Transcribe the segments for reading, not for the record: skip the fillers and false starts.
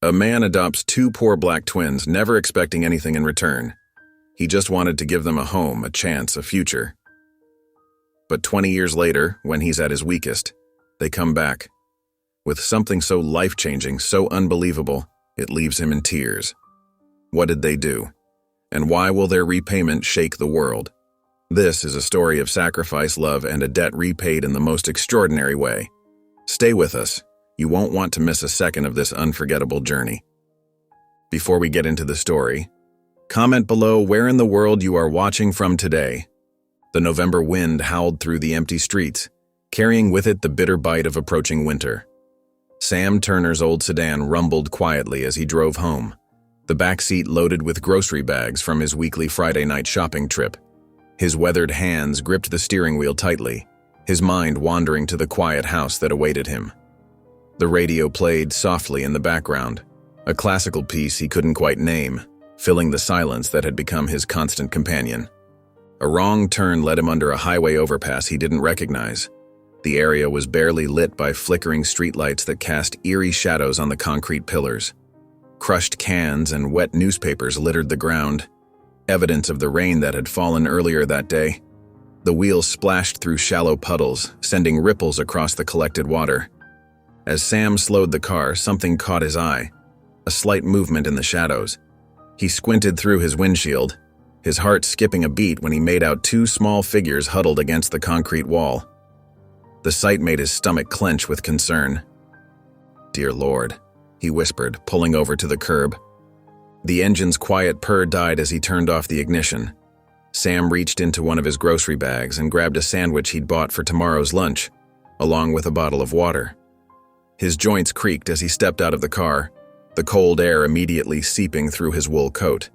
A man adopts two poor black twins, never expecting anything in return. He just wanted to give them a home, a chance, a future. But 20 years later, when he's at his weakest, they come back. With something so life-changing, so unbelievable, it leaves him in tears. What did they do? And why will their repayment shake the world? This is a story of sacrifice, love, and a debt repaid in the most extraordinary way. Stay with us. You won't want to miss a second of this unforgettable journey. Before we get into the story, comment below where in the world you are watching from today. The November wind howled through the empty streets, carrying with it the bitter bite of approaching winter. Sam Turner's old sedan rumbled quietly as he drove home, the back seat loaded with grocery bags from his weekly Friday night shopping trip. His weathered hands gripped the steering wheel tightly, his mind wandering to the quiet house that awaited him. The radio played softly in the background, a classical piece he couldn't quite name, filling the silence that had become his constant companion. A wrong turn led him under a highway overpass he didn't recognize. The area was barely lit by flickering streetlights that cast eerie shadows on the concrete pillars. Crushed cans and wet newspapers littered the ground, evidence of the rain that had fallen earlier that day. The wheels splashed through shallow puddles, sending ripples across the collected water. As Sam slowed the car, something caught his eye, a slight movement in the shadows. He squinted through his windshield, his heart skipping a beat when he made out two small figures huddled against the concrete wall. The sight made his stomach clench with concern. "Dear Lord," he whispered, pulling over to the curb. The engine's quiet purr died as he turned off the ignition. Sam reached into one of his grocery bags and grabbed a sandwich he'd bought for tomorrow's lunch, along with a bottle of water. His joints creaked as he stepped out of the car, the cold air immediately seeping through his wool coat.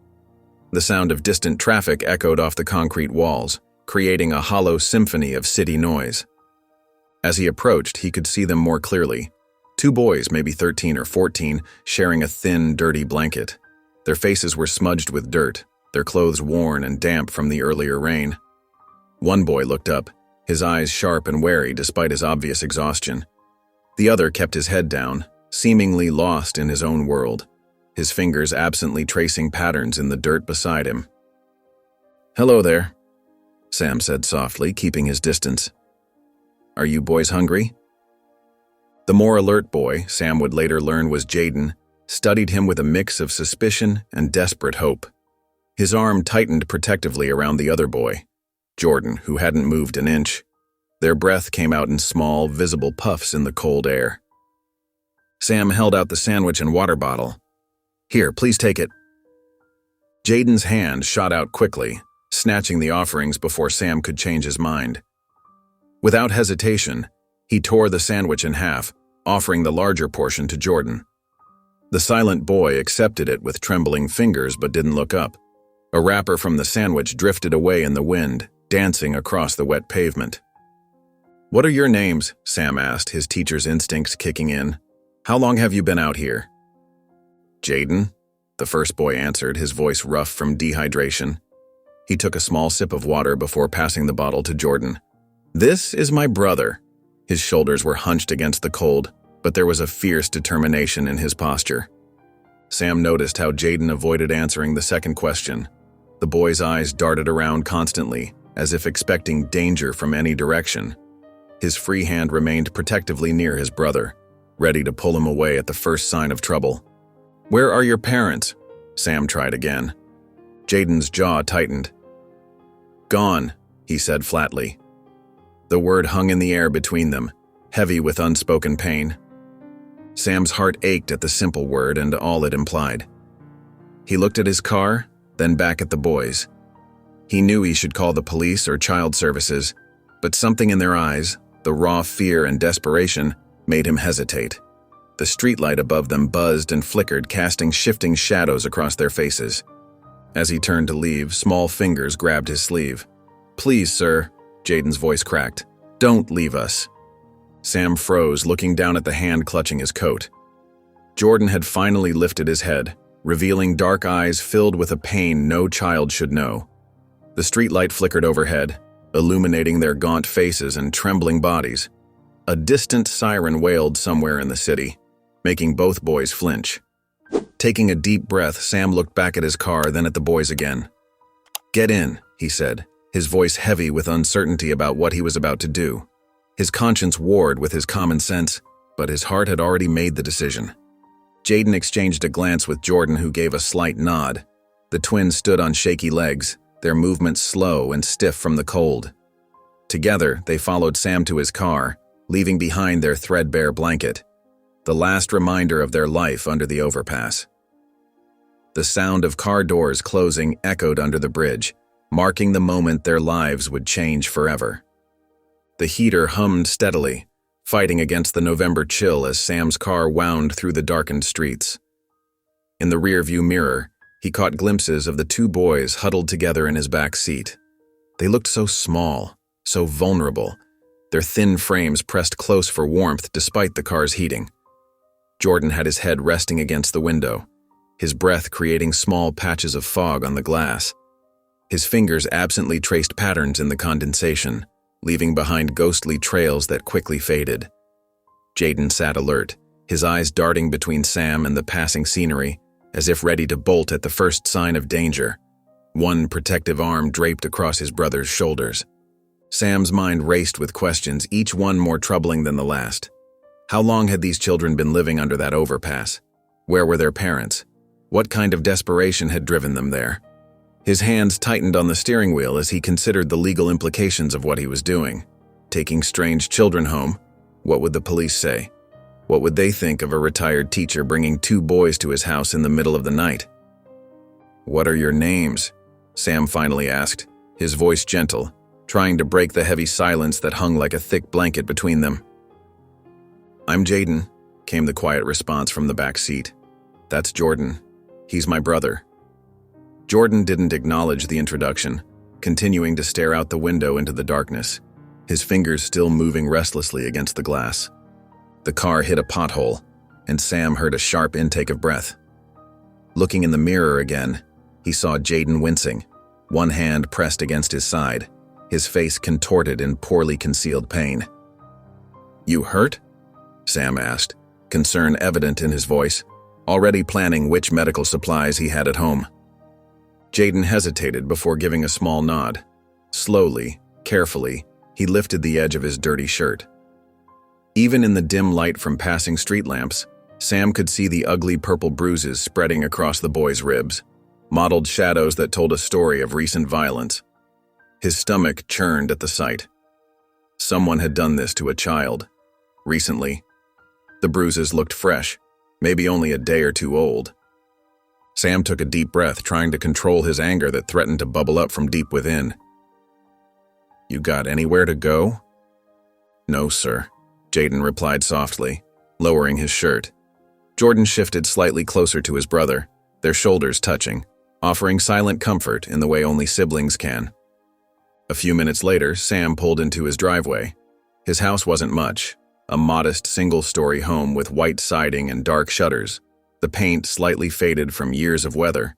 The sound of distant traffic echoed off the concrete walls, creating a hollow symphony of city noise. As he approached, he could see them more clearly. Two boys, maybe 13 or 14, sharing a thin, dirty blanket. Their faces were smudged with dirt, their clothes worn and damp from the earlier rain. One boy looked up, his eyes sharp and wary despite his obvious exhaustion. The other kept his head down, seemingly lost in his own world, his fingers absently tracing patterns in the dirt beside him. "Hello there," Sam said softly, keeping his distance. "Are you boys hungry?" The more alert boy, Sam would later learn was Jaden, studied him with a mix of suspicion and desperate hope. His arm tightened protectively around the other boy, Jordan, who hadn't moved an inch. Their breath came out in small, visible puffs in the cold air. Sam held out the sandwich and water bottle. "Here, please take it." Jaden's hand shot out quickly, snatching the offerings before Sam could change his mind. Without hesitation, he tore the sandwich in half, offering the larger portion to Jordan. The silent boy accepted it with trembling fingers but didn't look up. A wrapper from the sandwich drifted away in the wind, dancing across the wet pavement. "What are your names?" Sam asked, his teacher's instincts kicking in. "How long have you been out here?" "Jaden," the first boy answered, his voice rough from dehydration. He took a small sip of water before passing the bottle to Jordan. "This is my brother." His shoulders were hunched against the cold, but there was a fierce determination in his posture. Sam noticed how Jaden avoided answering the second question. The boy's eyes darted around constantly, as if expecting danger from any direction. His free hand remained protectively near his brother, ready to pull him away at the first sign of trouble. "Where are your parents?" Sam tried again. Jaden's jaw tightened. "Gone," he said flatly. The word hung in the air between them, heavy with unspoken pain. Sam's heart ached at the simple word and all it implied. He looked at his car, then back at the boys. He knew he should call the police or child services, but something in their eyes, the raw fear and desperation, made him hesitate. The streetlight above them buzzed and flickered, casting shifting shadows across their faces. As he turned to leave, small fingers grabbed his sleeve. "Please, sir," Jaden's voice cracked. "Don't leave us." Sam froze, looking down at the hand clutching his coat. Jordan had finally lifted his head, revealing dark eyes filled with a pain no child should know. The streetlight flickered overhead, illuminating their gaunt faces and trembling bodies. A distant siren wailed somewhere in the city, making both boys flinch. Taking a deep breath, Sam looked back at his car, then at the boys again. "Get in," he said, his voice heavy with uncertainty about what he was about to do. His conscience warred with his common sense, but his heart had already made the decision. Jaden exchanged a glance with Jordan, who gave a slight nod. The twins stood on shaky legs, their movements slow and stiff from the cold. Together, they followed Sam to his car, leaving behind their threadbare blanket, the last reminder of their life under the overpass. The sound of car doors closing echoed under the bridge, marking the moment their lives would change forever. The heater hummed steadily, fighting against the November chill as Sam's car wound through the darkened streets. In the rearview mirror, he caught glimpses of the two boys huddled together in his back seat. They looked so small, so vulnerable, their thin frames pressed close for warmth despite the car's heating. Jordan had his head resting against the window, his breath creating small patches of fog on the glass. His fingers absently traced patterns in the condensation, leaving behind ghostly trails that quickly faded. Jaden sat alert, his eyes darting between Sam and the passing scenery, as if ready to bolt at the first sign of danger. One protective arm draped across his brother's shoulders. Sam's mind raced with questions, each one more troubling than the last. How long had these children been living under that overpass? Where were their parents? What kind of desperation had driven them there? His hands tightened on the steering wheel as he considered the legal implications of what he was doing. Taking strange children home, what would the police say? What would they think of a retired teacher bringing two boys to his house in the middle of the night? "What are your names?" Sam finally asked, his voice gentle, trying to break the heavy silence that hung like a thick blanket between them. "I'm Jaden," came the quiet response from the back seat. "That's Jordan. He's my brother." Jordan didn't acknowledge the introduction, continuing to stare out the window into the darkness, his fingers still moving restlessly against the glass. The car hit a pothole, and Sam heard a sharp intake of breath. Looking in the mirror again, he saw Jaden wincing, one hand pressed against his side, his face contorted in poorly concealed pain. "You hurt?" Sam asked, concern evident in his voice, already planning which medical supplies he had at home. Jaden hesitated before giving a small nod. Slowly, carefully, he lifted the edge of his dirty shirt. Even in the dim light from passing street lamps, Sam could see the ugly purple bruises spreading across the boy's ribs, mottled shadows that told a story of recent violence. His stomach churned at the sight. Someone had done this to a child. Recently. The bruises looked fresh, maybe only a day or two old. Sam took a deep breath, trying to control his anger that threatened to bubble up from deep within. "You got anywhere to go?" "No, sir," Jaden replied softly, lowering his shirt. Jordan shifted slightly closer to his brother, their shoulders touching, offering silent comfort in the way only siblings can. A few minutes later, Sam pulled into his driveway. His house wasn't much, a modest single-story home with white siding and dark shutters, the paint slightly faded from years of weather.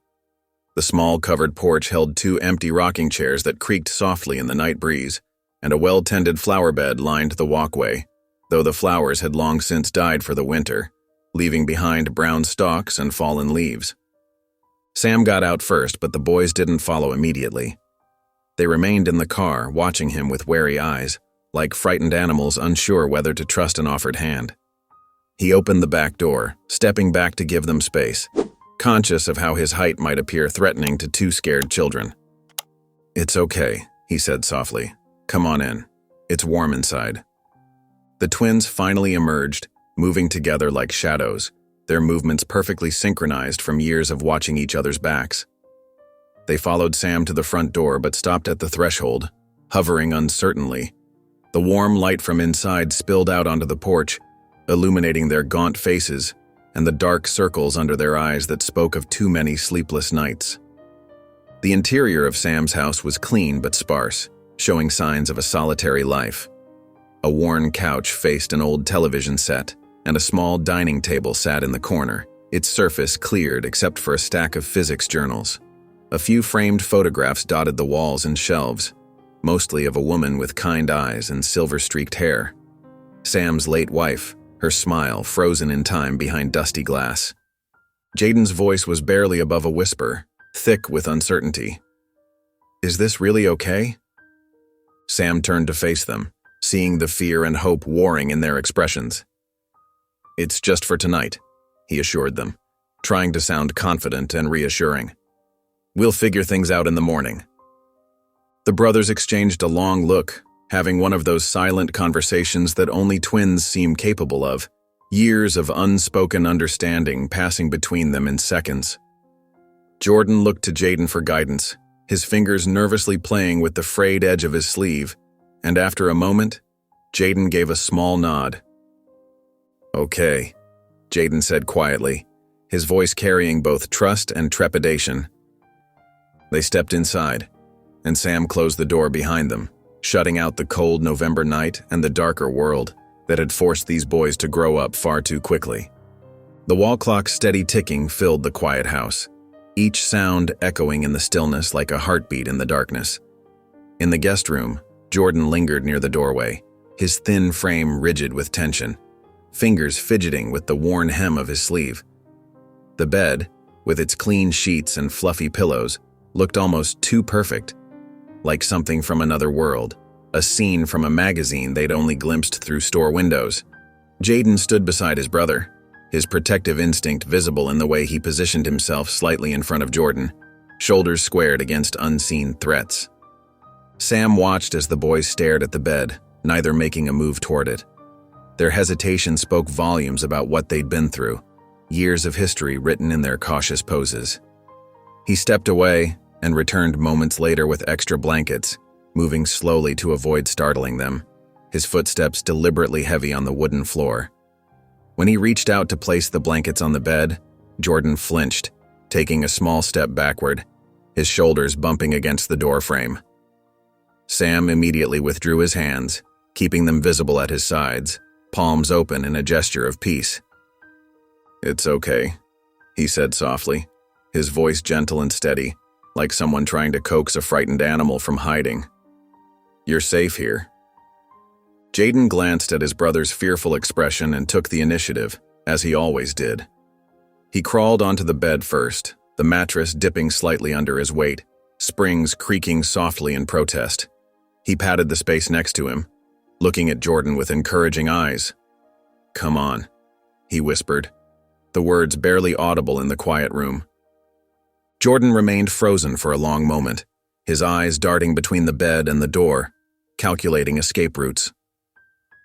The small covered porch held two empty rocking chairs that creaked softly in the night breeze, and a well-tended flower bed lined the walkway, though the flowers had long since died for the winter, leaving behind brown stalks and fallen leaves. Sam got out first, but the boys didn't follow immediately. They remained in the car, watching him with wary eyes, like frightened animals unsure whether to trust an offered hand. He opened the back door, stepping back to give them space, conscious of how his height might appear threatening to two scared children. "It's okay," he said softly. "Come on in. It's warm inside." The twins finally emerged, moving together like shadows, their movements perfectly synchronized from years of watching each other's backs. They followed Sam to the front door but stopped at the threshold, hovering uncertainly. The warm light from inside spilled out onto the porch, illuminating their gaunt faces and the dark circles under their eyes that spoke of too many sleepless nights. The interior of Sam's house was clean but sparse, showing signs of a solitary life. A worn couch faced an old television set, and a small dining table sat in the corner, its surface cleared except for a stack of physics journals. A few framed photographs dotted the walls and shelves, mostly of a woman with kind eyes and silver-streaked hair. Sam's late wife, her smile frozen in time behind dusty glass. Jaden's voice was barely above a whisper, thick with uncertainty. "Is this really okay?" Sam turned to face them, seeing the fear and hope warring in their expressions. "It's just for tonight," he assured them, trying to sound confident and reassuring. "We'll figure things out in the morning." The brothers exchanged a long look, having one of those silent conversations that only twins seem capable of, years of unspoken understanding passing between them in seconds. Jordan looked to Jaden for guidance, his fingers nervously playing with the frayed edge of his sleeve, and after a moment, Jaden gave a small nod. "Okay," Jaden said quietly, his voice carrying both trust and trepidation. They stepped inside, and Sam closed the door behind them, shutting out the cold November night and the darker world that had forced these boys to grow up far too quickly. The wall clock's steady ticking filled the quiet house, each sound echoing in the stillness like a heartbeat in the darkness. In the guest room, Jordan lingered near the doorway, his thin frame rigid with tension, fingers fidgeting with the worn hem of his sleeve. The bed, with its clean sheets and fluffy pillows, looked almost too perfect, like something from another world, a scene from a magazine they'd only glimpsed through store windows. Jaden stood beside his brother, his protective instinct visible in the way he positioned himself slightly in front of Jordan, shoulders squared against unseen threats. Sam watched as the boys stared at the bed, neither making a move toward it. Their hesitation spoke volumes about what they'd been through, years of history written in their cautious poses. He stepped away and returned moments later with extra blankets, moving slowly to avoid startling them, his footsteps deliberately heavy on the wooden floor. When he reached out to place the blankets on the bed, Jordan flinched, taking a small step backward, his shoulders bumping against the door frame. Sam immediately withdrew his hands, keeping them visible at his sides, palms open in a gesture of peace. "It's okay," he said softly, his voice gentle and steady, like someone trying to coax a frightened animal from hiding. "You're safe here." Jaden glanced at his brother's fearful expression and took the initiative, as he always did. He crawled onto the bed first, the mattress dipping slightly under his weight, springs creaking softly in protest. He patted the space next to him, looking at Jordan with encouraging eyes. "Come on," he whispered, the words barely audible in the quiet room. Jordan remained frozen for a long moment, his eyes darting between the bed and the door, calculating escape routes.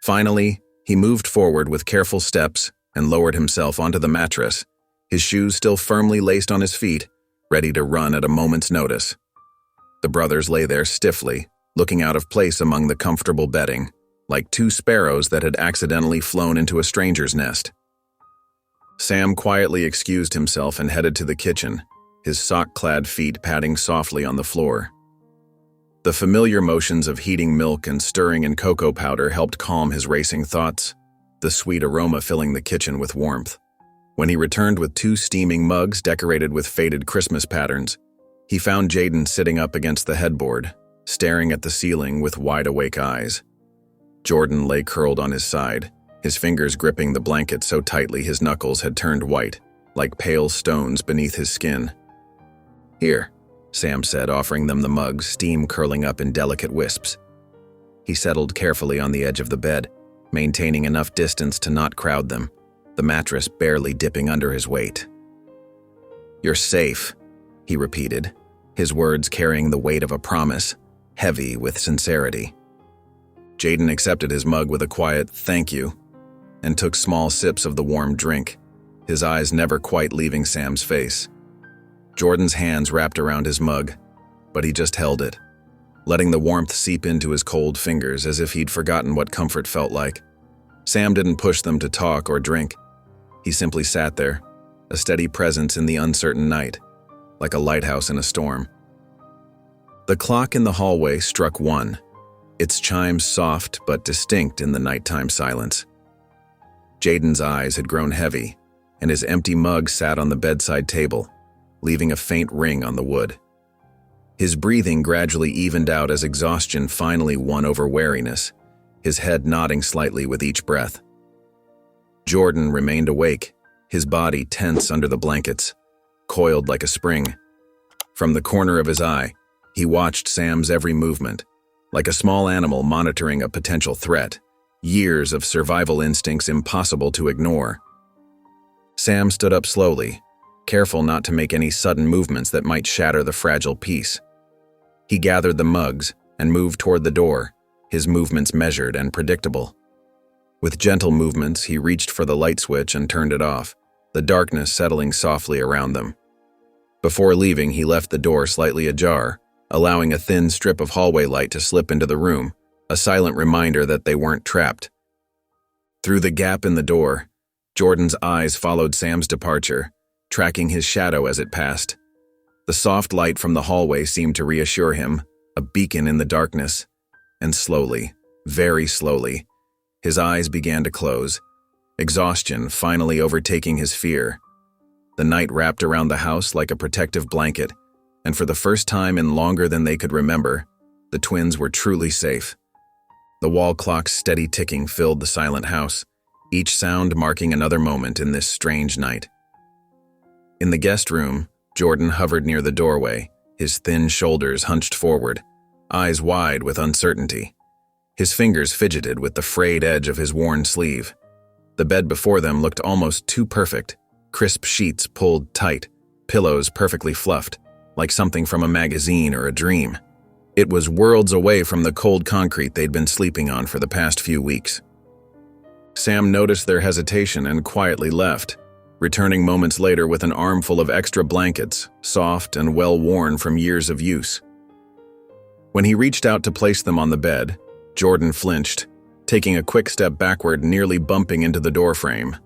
Finally, he moved forward with careful steps and lowered himself onto the mattress, his shoes still firmly laced on his feet, ready to run at a moment's notice. The brothers lay there stiffly, looking out of place among the comfortable bedding, like two sparrows that had accidentally flown into a stranger's nest. Sam quietly excused himself and headed to the kitchen, his sock-clad feet padding softly on the floor. The familiar motions of heating milk and stirring in cocoa powder helped calm his racing thoughts, the sweet aroma filling the kitchen with warmth. When he returned with 2 steaming mugs decorated with faded Christmas patterns, he found Jaden sitting up against the headboard, staring at the ceiling with wide-awake eyes. Jordan lay curled on his side, his fingers gripping the blanket so tightly his knuckles had turned white, like pale stones beneath his skin. "Here," Sam said, offering them the mugs, steam curling up in delicate wisps. He settled carefully on the edge of the bed, maintaining enough distance to not crowd them, the mattress barely dipping under his weight. "You're safe," he repeated, his words carrying the weight of a promise, heavy with sincerity. Jaden accepted his mug with a quiet "thank you" and took small sips of the warm drink, his eyes never quite leaving Sam's face. Jordan's hands wrapped around his mug, but he just held it, letting the warmth seep into his cold fingers as if he'd forgotten what comfort felt like. Sam didn't push them to talk or drink. He simply sat there, a steady presence in the uncertain night, like a lighthouse in a storm. The clock in the hallway struck 1, its chimes soft but distinct in the nighttime silence. Jaden's eyes had grown heavy, and his empty mug sat on the bedside table, leaving a faint ring on the wood. His breathing gradually evened out as exhaustion finally won over wariness, his head nodding slightly with each breath. Jordan remained awake, his body tense under the blankets, coiled like a spring. From the corner of his eye, he watched Sam's every movement, like a small animal monitoring a potential threat, years of survival instincts impossible to ignore. Sam stood up slowly, careful not to make any sudden movements that might shatter the fragile peace. He gathered the mugs and moved toward the door, his movements measured and predictable. With gentle movements, he reached for the light switch and turned it off, the darkness settling softly around them. Before leaving, he left the door slightly ajar, allowing a thin strip of hallway light to slip into the room, a silent reminder that they weren't trapped. Through the gap in the door, Jordan's eyes followed Sam's departure, tracking his shadow as it passed. The soft light from the hallway seemed to reassure him, a beacon in the darkness. And slowly, very slowly, his eyes began to close, exhaustion finally overtaking his fear. The night wrapped around the house like a protective blanket, and for the first time in longer than they could remember, the twins were truly safe. The wall clock's steady ticking filled the silent house, each sound marking another moment in this strange night. In the guest room, Jordan hovered near the doorway, his thin shoulders hunched forward, eyes wide with uncertainty. His fingers fidgeted with the frayed edge of his worn sleeve. The bed before them looked almost too perfect, crisp sheets pulled tight, pillows perfectly fluffed, like something from a magazine or a dream. It was worlds away from the cold concrete they'd been sleeping on for the past few weeks. Sam noticed their hesitation and quietly left, returning moments later with an armful of extra blankets, soft and well-worn from years of use. When he reached out to place them on the bed, Jordan flinched, taking a quick step backward, nearly bumping into the doorframe.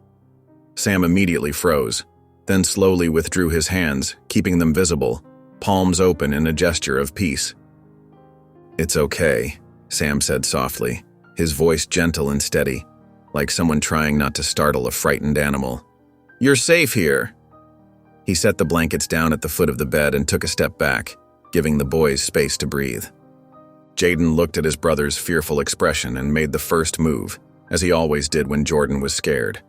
Sam immediately froze, then slowly withdrew his hands, keeping them visible, palms open in a gesture of peace. "It's okay," Sam said softly, his voice gentle and steady, like someone trying not to startle a frightened animal. "You're safe here." He set the blankets down at the foot of the bed and took a step back, giving the boys space to breathe. Jaden looked at his brother's fearful expression and made the first move, as he always did when Jordan was scared.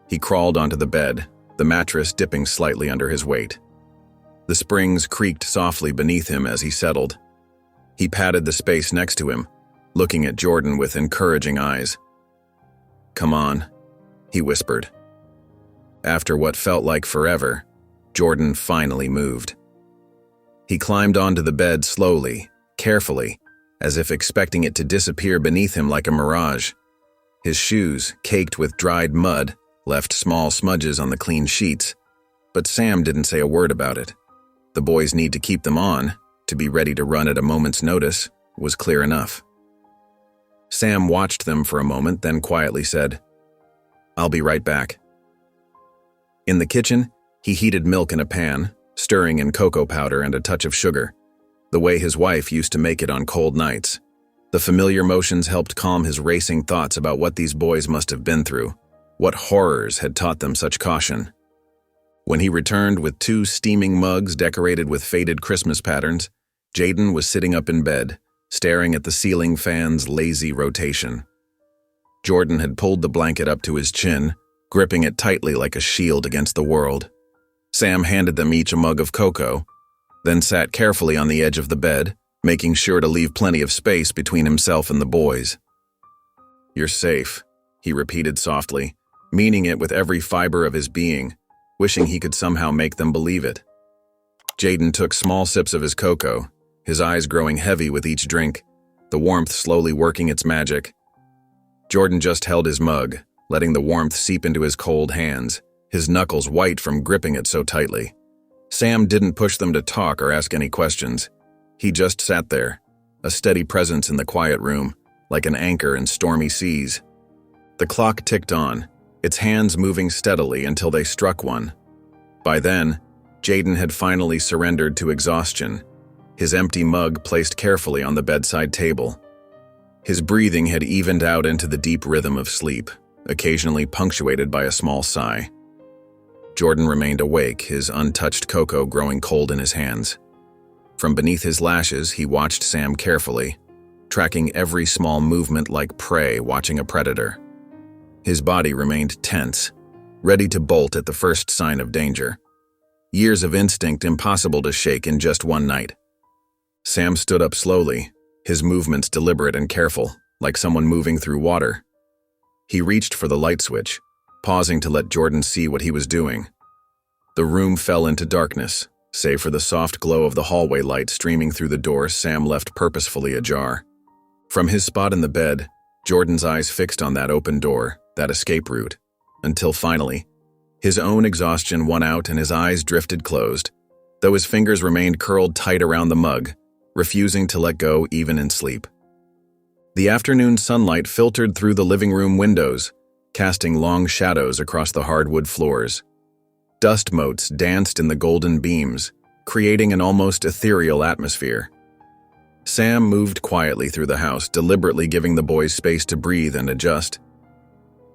He crawled onto the bed, the mattress dipping slightly under his weight. The springs creaked softly beneath him as he settled. He patted the space next to him, looking at Jordan with encouraging eyes. "Come on," he whispered. After what felt like forever, Jordan finally moved. He climbed onto the bed slowly, carefully, as if expecting it to disappear beneath him like a mirage. His shoes, caked with dried mud, left small smudges on the clean sheets, but Sam didn't say a word about it. The boys' need to keep them on, to be ready to run at a moment's notice, was clear enough. Sam watched them for a moment, then quietly said, "I'll be right back." In the kitchen, he heated milk in a pan, stirring in cocoa powder and a touch of sugar, the way his wife used to make it on cold nights. The familiar motions helped calm his racing thoughts about what these boys must have been through, what horrors had taught them such caution. When he returned with 2 steaming mugs decorated with faded Christmas patterns, Jaden was sitting up in bed, staring at the ceiling fan's lazy rotation. Jordan had pulled the blanket up to his chin, gripping it tightly like a shield against the world. Sam handed them each a mug of cocoa, then sat carefully on the edge of the bed, making sure to leave plenty of space between himself and the boys. "You're safe," he repeated softly, meaning it with every fiber of his being, wishing he could somehow make them believe it. Jaden took small sips of his cocoa, his eyes growing heavy with each drink, the warmth slowly working its magic. Jordan just held his mug, letting the warmth seep into his cold hands, his knuckles white from gripping it so tightly. Sam didn't push them to talk or ask any questions. He just sat there, a steady presence in the quiet room, like an anchor in stormy seas. The clock ticked on, its hands moving steadily until they struck 1. By then, Jaden had finally surrendered to exhaustion, his empty mug placed carefully on the bedside table. His breathing had evened out into the deep rhythm of sleep, occasionally punctuated by a small sigh. Jordan remained awake, his untouched cocoa growing cold in his hands. From beneath his lashes, he watched Sam carefully, tracking every small movement like prey watching a predator. His body remained tense, ready to bolt at the first sign of danger. Years of instinct impossible to shake in just one night. Sam stood up slowly, his movements deliberate and careful, like someone moving through water. He reached for the light switch, pausing to let Jordan see what he was doing. The room fell into darkness, save for the soft glow of the hallway light streaming through the door Sam left purposefully ajar. From his spot in the bed, Jordan's eyes fixed on that open door, that escape route, until finally, his own exhaustion won out and his eyes drifted closed, though his fingers remained curled tight around the mug, refusing to let go even in sleep. The afternoon sunlight filtered through the living room windows, casting long shadows across the hardwood floors. Dust motes danced in the golden beams, creating an almost ethereal atmosphere. Sam moved quietly through the house, deliberately giving the boys space to breathe and adjust.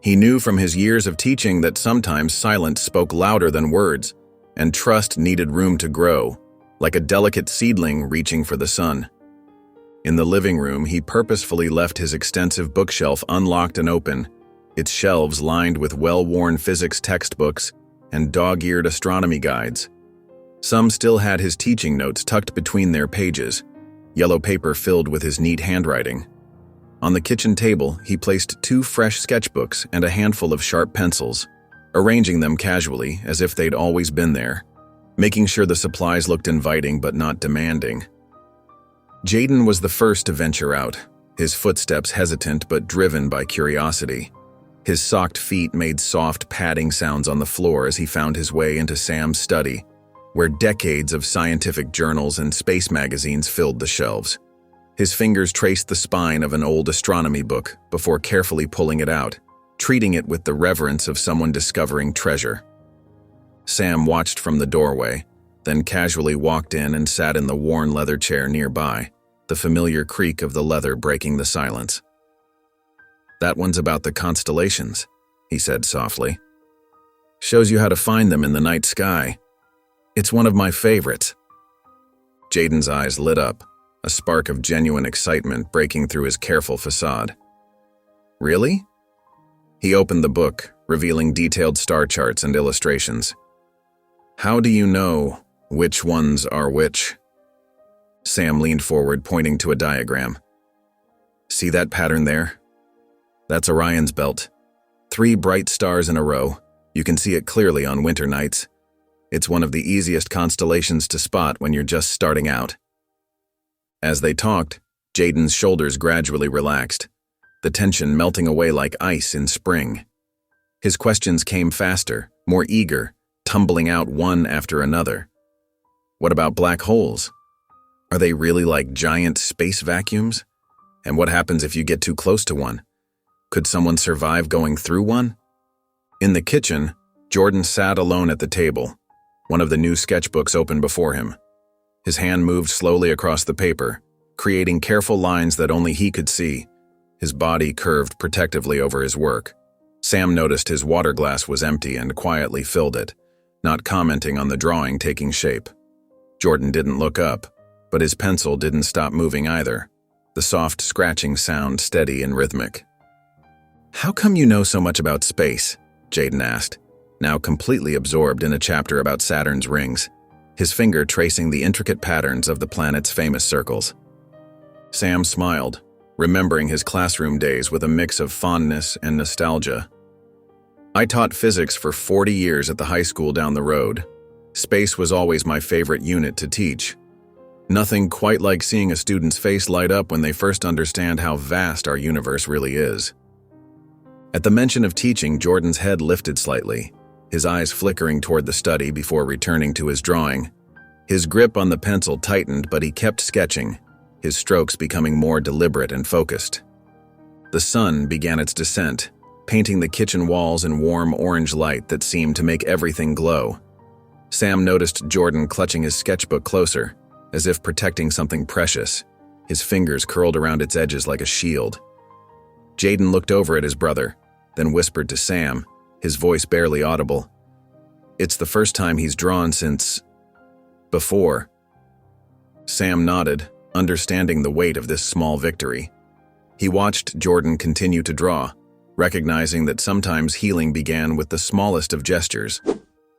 He knew from his years of teaching that sometimes silence spoke louder than words, and trust needed room to grow, like a delicate seedling reaching for the sun. In the living room, he purposefully left his extensive bookshelf unlocked and open, its shelves lined with well-worn physics textbooks and dog-eared astronomy guides. Some still had his teaching notes tucked between their pages, yellow paper filled with his neat handwriting. On the kitchen table, he placed 2 fresh sketchbooks and a handful of sharp pencils, arranging them casually as if they'd always been there, making sure the supplies looked inviting but not demanding. Jaden was the first to venture out, his footsteps hesitant but driven by curiosity. His socked feet made soft padding sounds on the floor as he found his way into Sam's study, where decades of scientific journals and space magazines filled the shelves. His fingers traced the spine of an old astronomy book before carefully pulling it out, treating it with the reverence of someone discovering treasure. Sam watched from the doorway, then casually walked in and sat in the worn leather chair nearby, the familiar creak of the leather breaking the silence. "That one's about the constellations," he said softly. "Shows you how to find them in the night sky. It's one of my favorites." Jaden's eyes lit up, a spark of genuine excitement breaking through his careful facade. "Really?" He opened the book, revealing detailed star charts and illustrations. "How do you know which ones are which?" Sam leaned forward, pointing to a diagram. "See that pattern there? That's Orion's belt. 3 bright stars in a row. You can see it clearly on winter nights. It's one of the easiest constellations to spot when you're just starting out." As they talked, Jaden's shoulders gradually relaxed, the tension melting away like ice in spring. His questions came faster, more eager, tumbling out one after another. What about black holes? Are they really like giant space vacuums? And what happens if you get too close to one? Could someone survive going through one? In the kitchen, Jordan sat alone at the table, one of the new sketchbooks open before him. His hand moved slowly across the paper, creating careful lines that only he could see. His body curved protectively over his work. Sam noticed his water glass was empty and quietly filled it, not commenting on the drawing taking shape. Jordan didn't look up, but his pencil didn't stop moving either, the soft scratching sound steady and rhythmic. "How come you know so much about space?" Jaden asked, now completely absorbed in a chapter about Saturn's rings, his finger tracing the intricate patterns of the planet's famous circles. Sam smiled, remembering his classroom days with a mix of fondness and nostalgia. "I taught physics for 40 years at the high school down the road. Space was always my favorite unit to teach. Nothing quite like seeing a student's face light up when they first understand how vast our universe really is." At the mention of teaching, Jordan's head lifted slightly, his eyes flickering toward the study before returning to his drawing. His grip on the pencil tightened, but he kept sketching, his strokes becoming more deliberate and focused. The sun began its descent, painting the kitchen walls in warm orange light that seemed to make everything glow. Sam noticed Jordan clutching his sketchbook closer, as if protecting something precious, his fingers curled around its edges like a shield. Jaden looked over at his brother, then whispered to Sam, his voice barely audible. "It's the first time he's drawn since... before." Sam nodded, understanding the weight of this small victory. He watched Jordan continue to draw, recognizing that sometimes healing began with the smallest of gestures,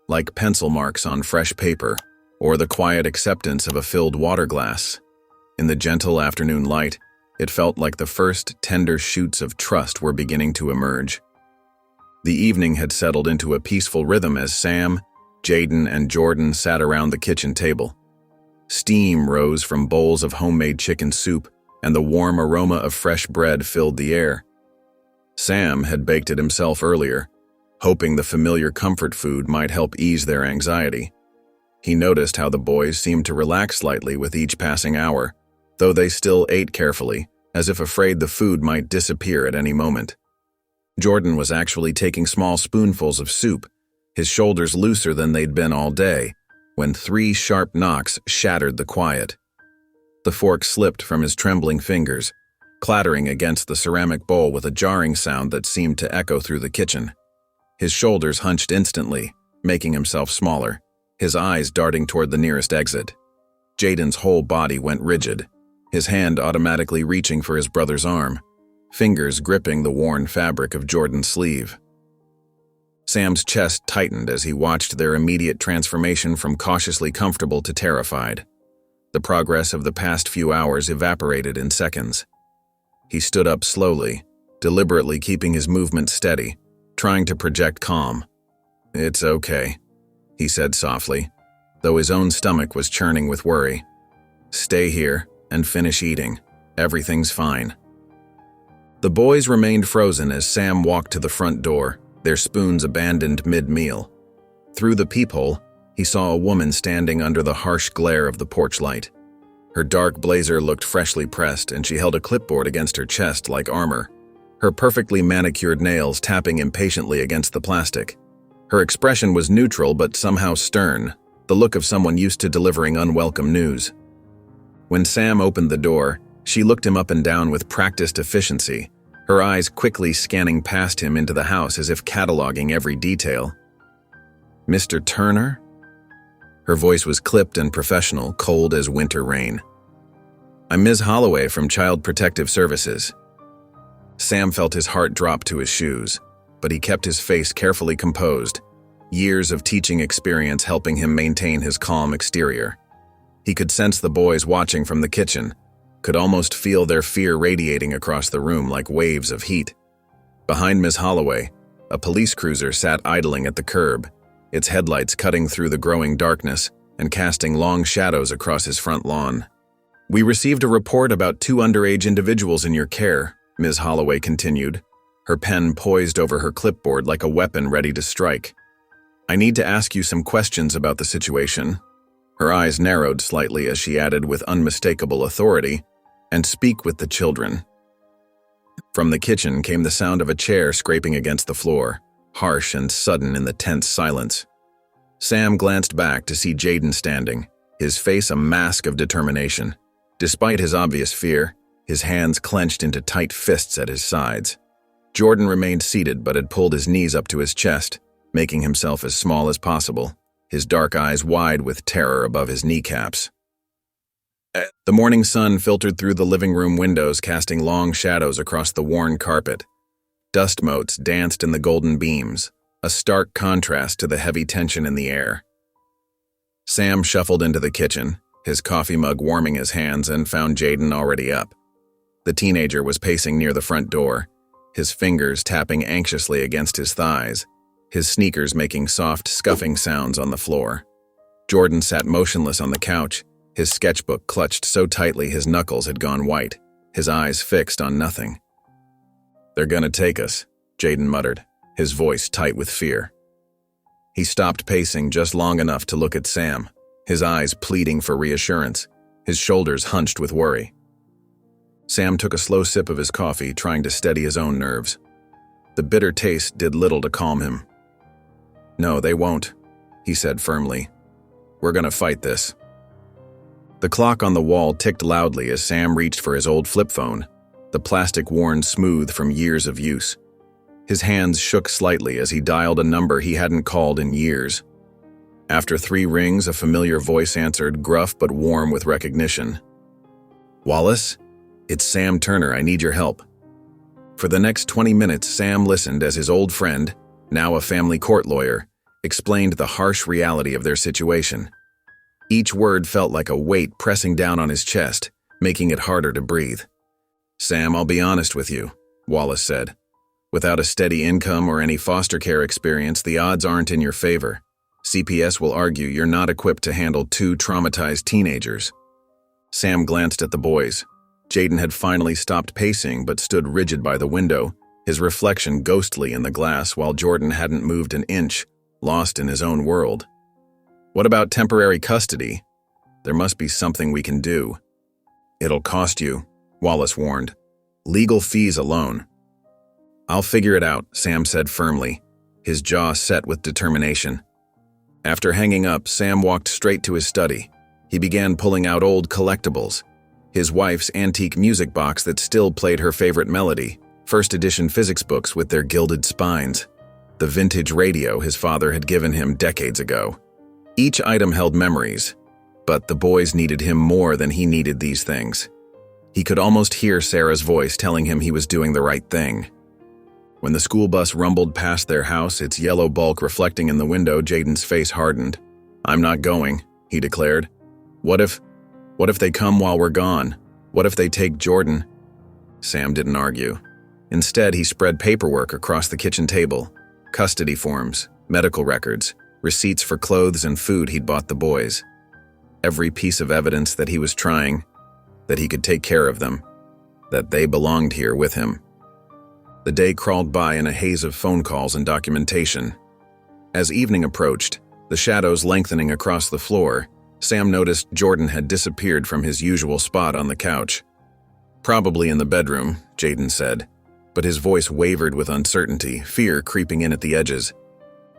like pencil marks on fresh paper or the quiet acceptance of a filled water glass. In the gentle afternoon light, it felt like the first tender shoots of trust were beginning to emerge. The evening had settled into a peaceful rhythm as Sam, Jaden, and Jordan sat around the kitchen table. Steam rose from bowls of homemade chicken soup, and the warm aroma of fresh bread filled the air. Sam had baked it himself earlier, hoping the familiar comfort food might help ease their anxiety. He noticed how the boys seemed to relax slightly with each passing hour, though they still ate carefully, as if afraid the food might disappear at any moment. Jordan was actually taking small spoonfuls of soup, his shoulders looser than they'd been all day, when 3 sharp knocks shattered the quiet. The fork slipped from his trembling fingers, clattering against the ceramic bowl with a jarring sound that seemed to echo through the kitchen. His shoulders hunched instantly, making himself smaller, his eyes darting toward the nearest exit. Jaden's whole body went rigid, his hand automatically reaching for his brother's arm, fingers gripping the worn fabric of Jordan's sleeve. Sam's chest tightened as he watched their immediate transformation from cautiously comfortable to terrified. The progress of the past few hours evaporated in seconds. He stood up slowly, deliberately keeping his movement steady, trying to project calm. "It's okay," he said softly, though his own stomach was churning with worry. "Stay here and finish eating. Everything's fine." The boys remained frozen as Sam walked to the front door, their spoons abandoned mid-meal. Through the peephole, he saw a woman standing under the harsh glare of the porch light. Her dark blazer looked freshly pressed, and she held a clipboard against her chest like armor, her perfectly manicured nails tapping impatiently against the plastic. Her expression was neutral but somehow stern, the look of someone used to delivering unwelcome news. When Sam opened the door, she looked him up and down with practiced efficiency, her eyes quickly scanning past him into the house as if cataloging every detail. "Mr. Turner?" Her voice was clipped and professional, cold as winter rain. "I'm Ms. Holloway from Child Protective Services." Sam felt his heart drop to his shoes, but he kept his face carefully composed, years of teaching experience helping him maintain his calm exterior. He could sense the boys watching from the kitchen, could almost feel their fear radiating across the room like waves of heat. Behind Ms. Holloway, a police cruiser sat idling at the curb, its headlights cutting through the growing darkness and casting long shadows across his front lawn. "We received a report about 2 underage individuals in your care," Ms. Holloway continued, her pen poised over her clipboard like a weapon ready to strike. "I need to ask you some questions about the situation." Her eyes narrowed slightly as she added with unmistakable authority, "and speak with the children." From the kitchen came the sound of a chair scraping against the floor, harsh and sudden in the tense silence. Sam glanced back to see Jaden standing, his face a mask of determination. Despite his obvious fear, his hands clenched into tight fists at his sides. Jordan remained seated but had pulled his knees up to his chest, making himself as small as possible, his dark eyes wide with terror above his kneecaps. The morning sun filtered through the living room windows, casting long shadows across the worn carpet. Dust motes danced in the golden beams, a stark contrast to the heavy tension in the air. Sam shuffled into the kitchen, his coffee mug warming his hands, and found Jaden already up. The teenager was pacing near the front door, his fingers tapping anxiously against his thighs, his sneakers making soft, scuffing sounds on the floor. Jordan sat motionless on the couch, his sketchbook clutched so tightly his knuckles had gone white, his eyes fixed on nothing. "They're gonna take us," Jaden muttered, his voice tight with fear. He stopped pacing just long enough to look at Sam, his eyes pleading for reassurance, his shoulders hunched with worry. Sam took a slow sip of his coffee, trying to steady his own nerves. The bitter taste did little to calm him. "No, they won't," he said firmly. "We're gonna fight this." The clock on the wall ticked loudly as Sam reached for his old flip phone, the plastic worn smooth from years of use. His hands shook slightly as he dialed a number he hadn't called in years. After 3 rings, a familiar voice answered, gruff but warm with recognition. "Wallace? It's Sam Turner. I need your help." For the next 20 minutes, Sam listened as his old friend, now a family court lawyer, explained the harsh reality of their situation. Each word felt like a weight pressing down on his chest, making it harder to breathe. "Sam, I'll be honest with you," Wallace said. "Without a steady income or any foster care experience, the odds aren't in your favor. CPS will argue you're not equipped to handle two traumatized teenagers." Sam glanced at the boys. Jaden had finally stopped pacing but stood rigid by the window, his reflection ghostly in the glass while Jordan hadn't moved an inch, lost in his own world. "What about temporary custody? There must be something we can do." "It'll cost you," Wallace warned. "Legal fees alone." "I'll figure it out," Sam said firmly, his jaw set with determination. After hanging up, Sam walked straight to his study. He began pulling out old collectibles. His wife's antique music box that still played her favorite melody, first edition physics books with their gilded spines, the vintage radio his father had given him decades ago. Each item held memories, but the boys needed him more than he needed these things. He could almost hear Sarah's voice telling him he was doing the right thing. When the school bus rumbled past their house, its yellow bulk reflecting in the window, Jaden's face hardened. "I'm not going," he declared. What if they come while we're gone? What if they take Jordan?" Sam didn't argue. Instead, he spread paperwork across the kitchen table. Custody forms, medical records, receipts for clothes and food he'd bought the boys. Every piece of evidence that he was trying, that he could take care of them, that they belonged here with him. The day crawled by in a haze of phone calls and documentation. As evening approached, the shadows lengthening across the floor, Sam noticed Jordan had disappeared from his usual spot on the couch. "Probably in the bedroom," Jaden said, but his voice wavered with uncertainty, fear creeping in at the edges.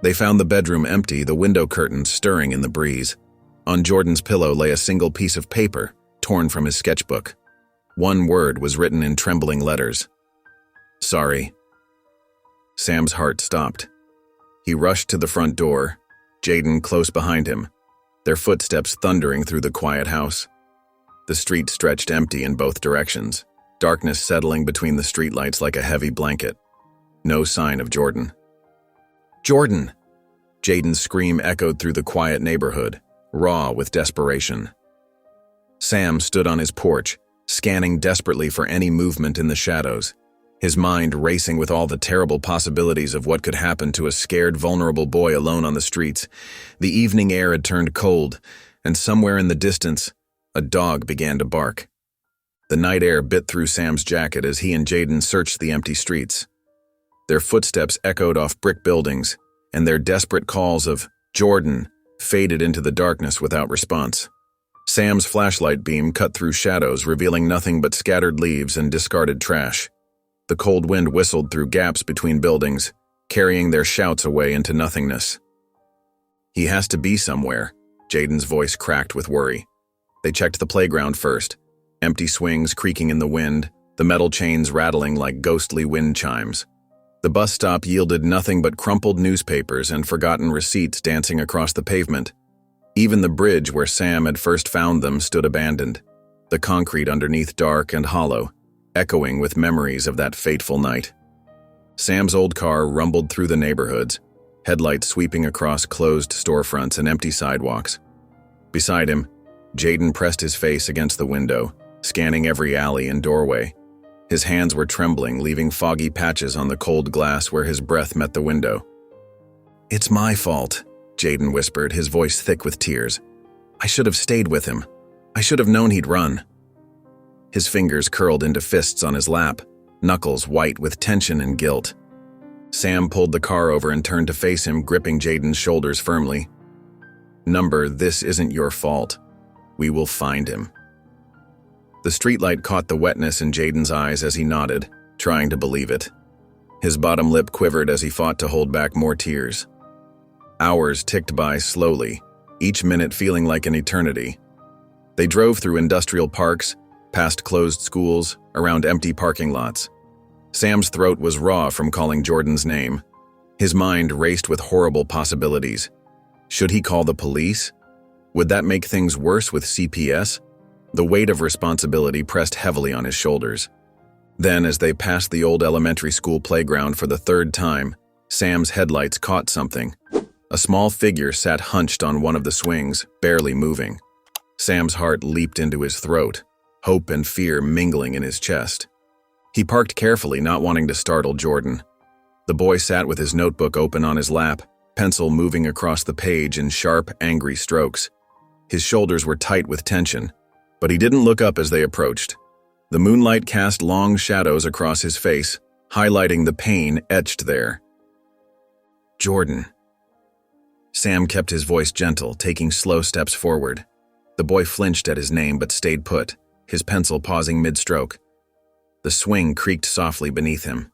They found the bedroom empty, the window curtains stirring in the breeze. On Jordan's pillow lay a single piece of paper, torn from his sketchbook. One word was written in trembling letters. "Sorry." Sam's heart stopped. He rushed to the front door, Jaden close behind him, their footsteps thundering through the quiet house. The street stretched empty in both directions, darkness settling between the streetlights like a heavy blanket. No sign of Jordan. "Jordan!" Jaden's scream echoed through the quiet neighborhood, raw with desperation. Sam stood on his porch, scanning desperately for any movement in the shadows, his mind racing with all the terrible possibilities of what could happen to a scared, vulnerable boy alone on the streets. The evening air had turned cold, and somewhere in the distance, a dog began to bark. The night air bit through Sam's jacket as he and Jaden searched the empty streets. Their footsteps echoed off brick buildings, and their desperate calls of "Jordan" faded into the darkness without response. Sam's flashlight beam cut through shadows, revealing nothing but scattered leaves and discarded trash. The cold wind whistled through gaps between buildings, carrying their shouts away into nothingness. "He has to be somewhere," Jaden's voice cracked with worry. They checked the playground first, empty swings creaking in the wind, the metal chains rattling like ghostly wind chimes. The bus stop yielded nothing but crumpled newspapers and forgotten receipts dancing across the pavement. Even the bridge where Sam had first found them stood abandoned, the concrete underneath dark and hollow, echoing with memories of that fateful night. Sam's old car rumbled through the neighborhoods, headlights sweeping across closed storefronts and empty sidewalks. Beside him, Jaden pressed his face against the window, scanning every alley and doorway. His hands were trembling, leaving foggy patches on the cold glass where his breath met the window. "It's my fault," Jaden whispered, his voice thick with tears. "I should have stayed with him. I should have known he'd run." His fingers curled into fists on his lap, knuckles white with tension and guilt. Sam pulled the car over and turned to face him, gripping Jaden's shoulders firmly. "This isn't your fault. We will find him." The streetlight caught the wetness in Jaden's eyes as he nodded, trying to believe it. His bottom lip quivered as he fought to hold back more tears. Hours ticked by slowly, each minute feeling like an eternity. They drove through industrial parks, past closed schools, around empty parking lots. Sam's throat was raw from calling Jordan's name. His mind raced with horrible possibilities. Should he call the police? Would that make things worse with CPS? The weight of responsibility pressed heavily on his shoulders. Then, as they passed the old elementary school playground for the third time, Sam's headlights caught something. A small figure sat hunched on one of the swings, barely moving. Sam's heart leaped into his throat, hope and fear mingling in his chest. He parked carefully, not wanting to startle Jordan. The boy sat with his notebook open on his lap, pencil moving across the page in sharp, angry strokes. His shoulders were tight with tension, but he didn't look up as they approached. The moonlight cast long shadows across his face, highlighting the pain etched there. "Jordan." Sam kept his voice gentle, taking slow steps forward. The boy flinched at his name but stayed put, his pencil pausing mid-stroke. The swing creaked softly beneath him.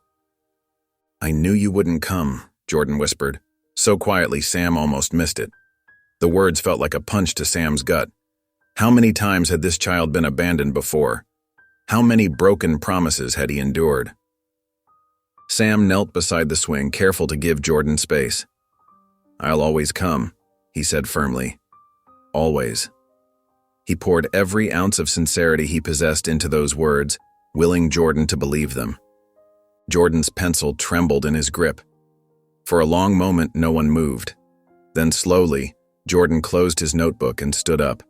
"I knew you wouldn't come," Jordan whispered, so quietly Sam almost missed it. The words felt like a punch to Sam's gut. How many times had this child been abandoned before? How many broken promises had he endured? Sam knelt beside the swing, careful to give Jordan space. "I'll always come," he said firmly. "Always." He poured every ounce of sincerity he possessed into those words, willing Jordan to believe them. Jordan's pencil trembled in his grip. For a long moment, no one moved. Then slowly, Jordan closed his notebook and stood up.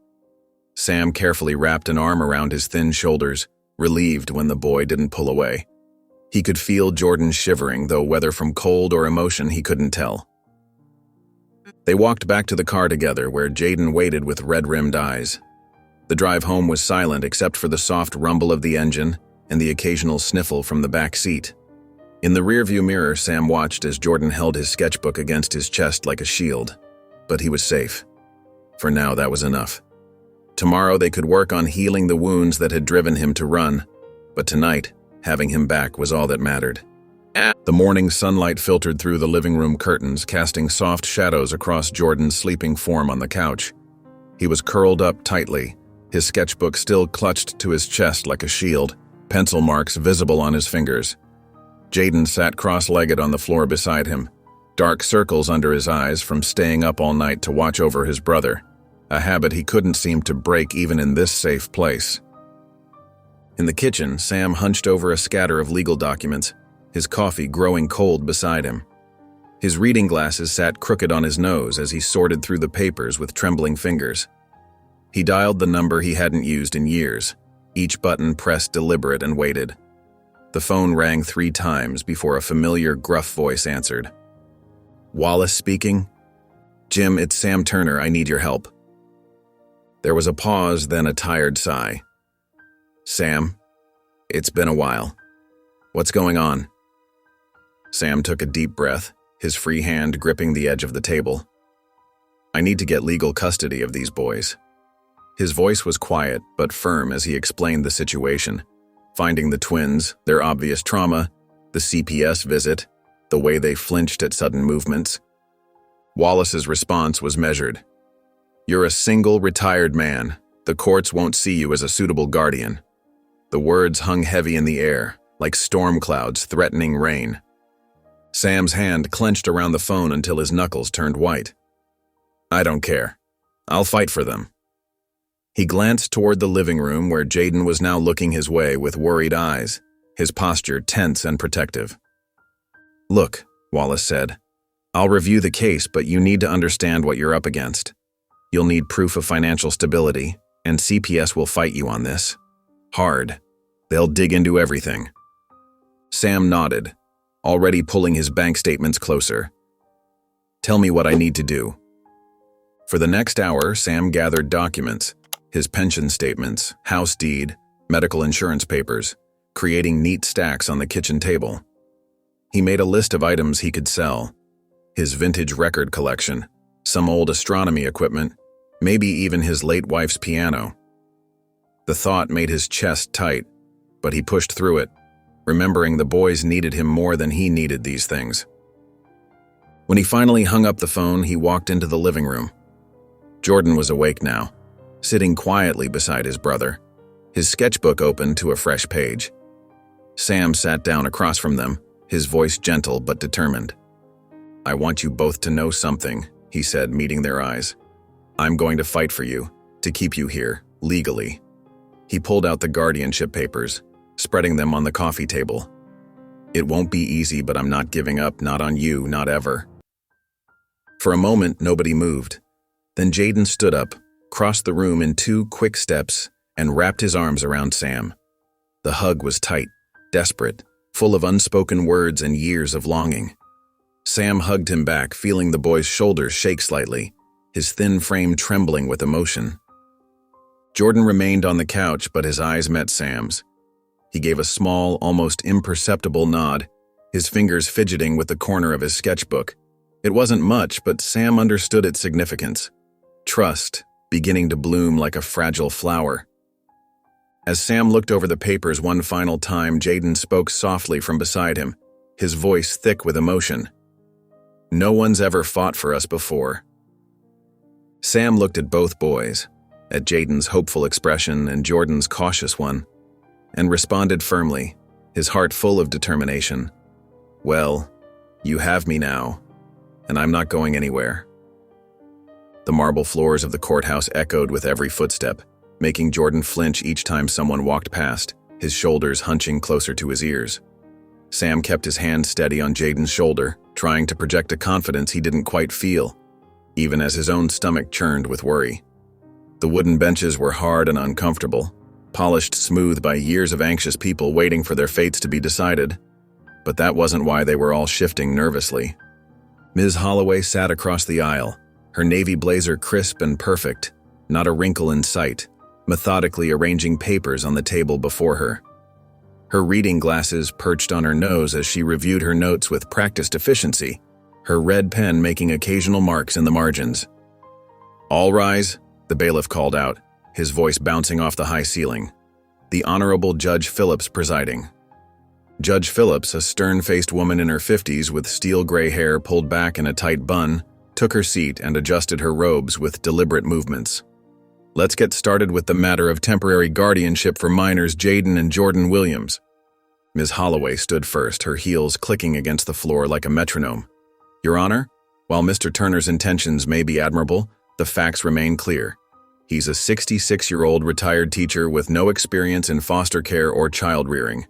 Sam carefully wrapped an arm around his thin shoulders, relieved when the boy didn't pull away. He could feel Jordan shivering, though whether from cold or emotion he couldn't tell. They walked back to the car together, where Jaden waited with red-rimmed eyes. The drive home was silent except for the soft rumble of the engine and the occasional sniffle from the back seat. In the rearview mirror, Sam watched as Jordan held his sketchbook against his chest like a shield. But he was safe. For now, that was enough. Tomorrow they could work on healing the wounds that had driven him to run, but tonight, having him back was all that mattered. The morning sunlight filtered through the living room curtains, casting soft shadows across Jordan's sleeping form on the couch. He was curled up tightly, his sketchbook still clutched to his chest like a shield, pencil marks visible on his fingers. Jaden sat cross-legged on the floor beside him, dark circles under his eyes from staying up all night to watch over his brother, a habit he couldn't seem to break even in this safe place. In the kitchen, Sam hunched over a scatter of legal documents, his coffee growing cold beside him. His reading glasses sat crooked on his nose as he sorted through the papers with trembling fingers. He dialed the number he hadn't used in years, each button pressed deliberate, and waited. The phone rang 3 times before a familiar, gruff voice answered. "Wallace speaking?" "Jim, it's Sam Turner. I need your help." There was a pause, then a tired sigh. "Sam, it's been a while. What's going on?" Sam took a deep breath, his free hand gripping the edge of the table. "I need to get legal custody of these boys." His voice was quiet but firm as he explained the situation, finding the twins, their obvious trauma, the CPS visit, the way they flinched at sudden movements. Wallace's response was measured. "You're a single, retired man. The courts won't see you as a suitable guardian." The words hung heavy in the air, like storm clouds threatening rain. Sam's hand clenched around the phone until his knuckles turned white. "I don't care. I'll fight for them." He glanced toward the living room where Jaden was now looking his way with worried eyes, his posture tense and protective. "Look," Wallace said, "I'll review the case, but you need to understand what you're up against. You'll need proof of financial stability, and CPS will fight you on this. Hard. They'll dig into everything." Sam nodded, already pulling his bank statements closer. "Tell me what I need to do." For the next hour, Sam gathered documents, his pension statements, house deed, medical insurance papers, creating neat stacks on the kitchen table. He made a list of items he could sell, his vintage record collection, some old astronomy equipment, maybe even his late wife's piano. The thought made his chest tight, but he pushed through it, remembering the boys needed him more than he needed these things. When he finally hung up the phone, he walked into the living room. Jordan was awake now, sitting quietly beside his brother, his sketchbook open to a fresh page. Sam sat down across from them, his voice gentle but determined. "I want you both to know something," he said, meeting their eyes. "I'm going to fight for you, to keep you here, legally." He pulled out the guardianship papers, spreading them on the coffee table. "It won't be easy, but I'm not giving up, not on you, not ever." For a moment, nobody moved. Then Jaden stood up, crossed the room in 2 quick steps, and wrapped his arms around Sam. The hug was tight, desperate, full of unspoken words and years of longing. Sam hugged him back, feeling the boy's shoulders shake slightly, his thin frame trembling with emotion. Jordan remained on the couch, but his eyes met Sam's. He gave a small, almost imperceptible nod, his fingers fidgeting with the corner of his sketchbook. It wasn't much, but Sam understood its significance. Trust, beginning to bloom like a fragile flower. As Sam looked over the papers one final time, Jaden spoke softly from beside him, his voice thick with emotion. "No one's ever fought for us before." Sam looked at both boys, at Jaden's hopeful expression and Jordan's cautious one, and responded firmly, his heart full of determination. "Well, you have me now, and I'm not going anywhere." The marble floors of the courthouse echoed with every footstep, making Jordan flinch each time someone walked past, his shoulders hunching closer to his ears. Sam kept his hand steady on Jaden's shoulder, trying to project a confidence he didn't quite feel, even as his own stomach churned with worry. The wooden benches were hard and uncomfortable, polished smooth by years of anxious people waiting for their fates to be decided. But that wasn't why they were all shifting nervously. Ms. Holloway sat across the aisle, her navy blazer crisp and perfect, not a wrinkle in sight, methodically arranging papers on the table before her. Her reading glasses perched on her nose as she reviewed her notes with practiced efficiency, her red pen making occasional marks in the margins. "All rise," the bailiff called out, his voice bouncing off the high ceiling. The Honorable Judge Phillips presiding. Judge Phillips, a stern-faced woman in her 50s with steel gray hair pulled back in a tight bun, took her seat and adjusted her robes with deliberate movements. "Let's get started with the matter of temporary guardianship for minors Jaden and Jordan Williams." Ms. Holloway stood first, her heels clicking against the floor like a metronome. "Your Honor, while Mr. Turner's intentions may be admirable, the facts remain clear. He's a 66-year-old retired teacher with no experience in foster care or child rearing.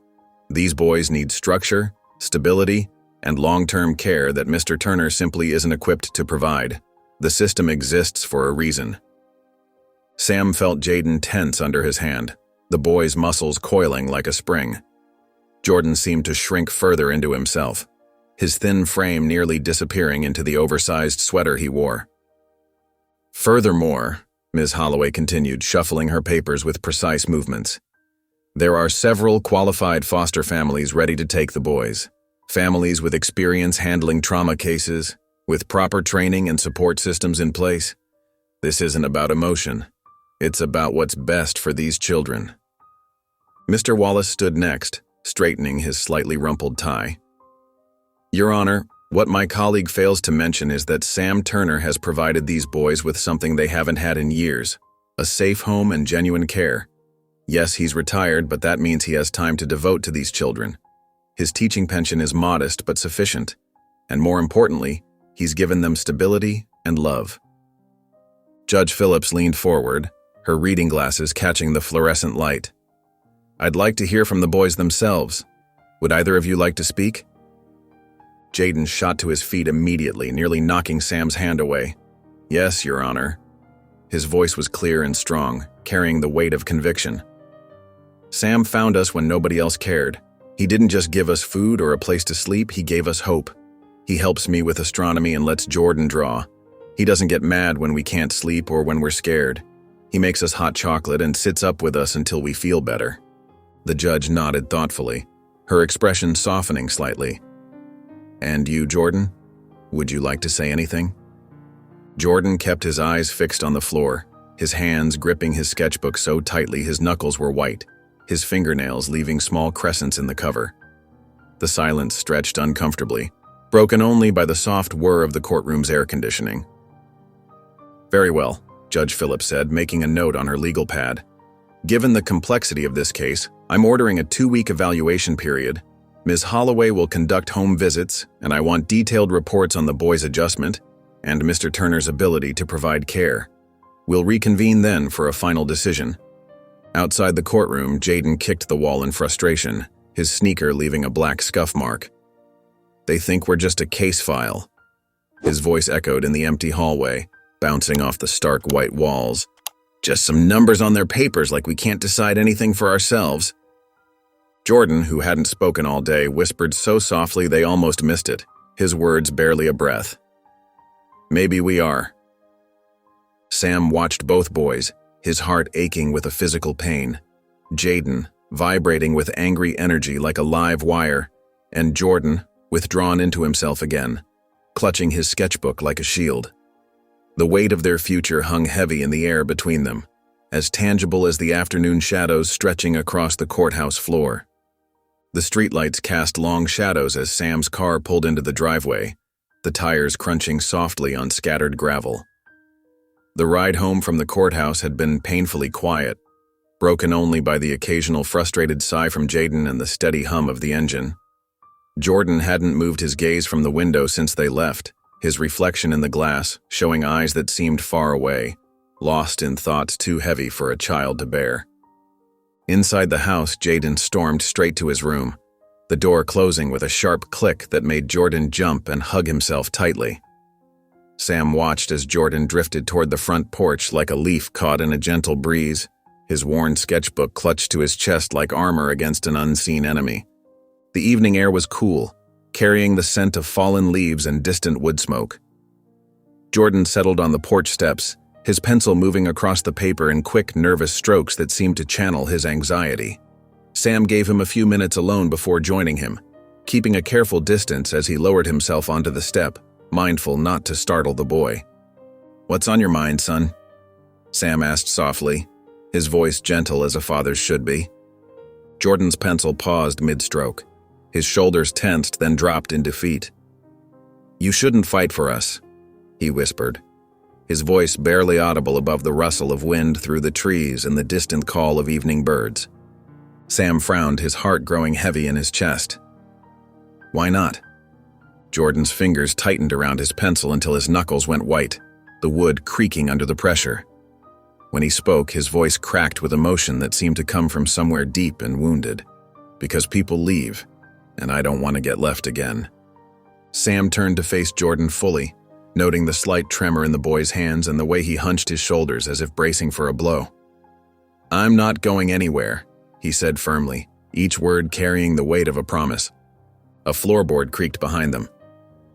These boys need structure, stability, and long-term care that Mr. Turner simply isn't equipped to provide. The system exists for a reason." Sam felt Jaden tense under his hand, the boy's muscles coiling like a spring. Jordan seemed to shrink further into himself, his thin frame nearly disappearing into the oversized sweater he wore. "Furthermore," Ms. Holloway continued, shuffling her papers with precise movements, "there are several qualified foster families ready to take the boys. Families with experience handling trauma cases, with proper training and support systems in place. This isn't about emotion. It's about what's best for these children." Mr. Wallace stood next, straightening his slightly rumpled tie. "Your Honor, what my colleague fails to mention is that Sam Turner has provided these boys with something they haven't had in years, a safe home and genuine care. Yes, he's retired, but that means he has time to devote to these children. His teaching pension is modest but sufficient, and more importantly, he's given them stability and love." Judge Phillips leaned forward, her reading glasses catching the fluorescent light. "I'd like to hear from the boys themselves. Would either of you like to speak?" Jaden shot to his feet immediately, nearly knocking Sam's hand away. "Yes, Your Honor." His voice was clear and strong, carrying the weight of conviction. "Sam found us when nobody else cared. He didn't just give us food or a place to sleep, he gave us hope. He helps me with astronomy and lets Jordan draw. He doesn't get mad when we can't sleep or when we're scared. He makes us hot chocolate and sits up with us until we feel better." The judge nodded thoughtfully, her expression softening slightly. "And you, Jordan? Would you like to say anything?" Jordan kept his eyes fixed on the floor, his hands gripping his sketchbook so tightly his knuckles were white, his fingernails leaving small crescents in the cover. The silence stretched uncomfortably, broken only by the soft whir of the courtroom's air conditioning. "Very well," Judge Phillips said, making a note on her legal pad. "Given the complexity of this case, I'm ordering a 2-week evaluation period. Ms. Holloway will conduct home visits, and I want detailed reports on the boy's adjustment and Mr. Turner's ability to provide care. We'll reconvene then for a final decision." Outside the courtroom, Jaden kicked the wall in frustration, his sneaker leaving a black scuff mark. "They think we're just a case file." His voice echoed in the empty hallway, bouncing off the stark white walls. "Just some numbers on their papers like we can't decide anything for ourselves." Jordan, who hadn't spoken all day, whispered so softly they almost missed it, his words barely a breath. "Maybe we are." Sam watched both boys, his heart aching with a physical pain. Jaden, vibrating with angry energy like a live wire, and Jordan, withdrawn into himself again, clutching his sketchbook like a shield. The weight of their future hung heavy in the air between them, as tangible as the afternoon shadows stretching across the courthouse floor. The streetlights cast long shadows as Sam's car pulled into the driveway, the tires crunching softly on scattered gravel. The ride home from the courthouse had been painfully quiet, broken only by the occasional frustrated sigh from Jaden and the steady hum of the engine. Jordan hadn't moved his gaze from the window since they left, his reflection in the glass showing eyes that seemed far away, lost in thoughts too heavy for a child to bear. Inside the house, Jaden stormed straight to his room, the door closing with a sharp click that made Jordan jump and hug himself tightly. Sam watched as Jordan drifted toward the front porch like a leaf caught in a gentle breeze, his worn sketchbook clutched to his chest like armor against an unseen enemy. The evening air was cool, carrying the scent of fallen leaves and distant wood smoke. Jordan settled on the porch steps, his pencil moving across the paper in quick, nervous strokes that seemed to channel his anxiety. Sam gave him a few minutes alone before joining him, keeping a careful distance as he lowered himself onto the step, mindful not to startle the boy. "What's on your mind, son?" Sam asked softly, his voice gentle as a father's should be. Jordan's pencil paused mid-stroke. His shoulders tensed, then dropped in defeat. "You shouldn't fight for us," he whispered, his voice barely audible above the rustle of wind through the trees and the distant call of evening birds. Sam frowned, his heart growing heavy in his chest. "Why not?" Jordan's fingers tightened around his pencil until his knuckles went white, the wood creaking under the pressure. When he spoke, his voice cracked with emotion that seemed to come from somewhere deep and wounded. "Because people leave, and I don't want to get left again." Sam turned to face Jordan fully, noting the slight tremor in the boy's hands and the way he hunched his shoulders as if bracing for a blow. "I'm not going anywhere," he said firmly, each word carrying the weight of a promise. A floorboard creaked behind them.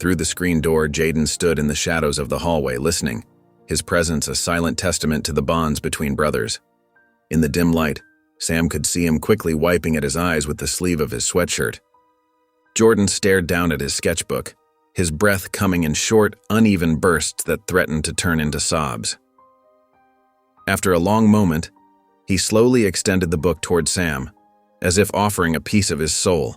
Through the screen door, Jaden stood in the shadows of the hallway, listening, his presence a silent testament to the bonds between brothers. In the dim light, Sam could see him quickly wiping at his eyes with the sleeve of his sweatshirt. Jordan stared down at his sketchbook, his breath coming in short, uneven bursts that threatened to turn into sobs. After a long moment, he slowly extended the book toward Sam, as if offering a piece of his soul.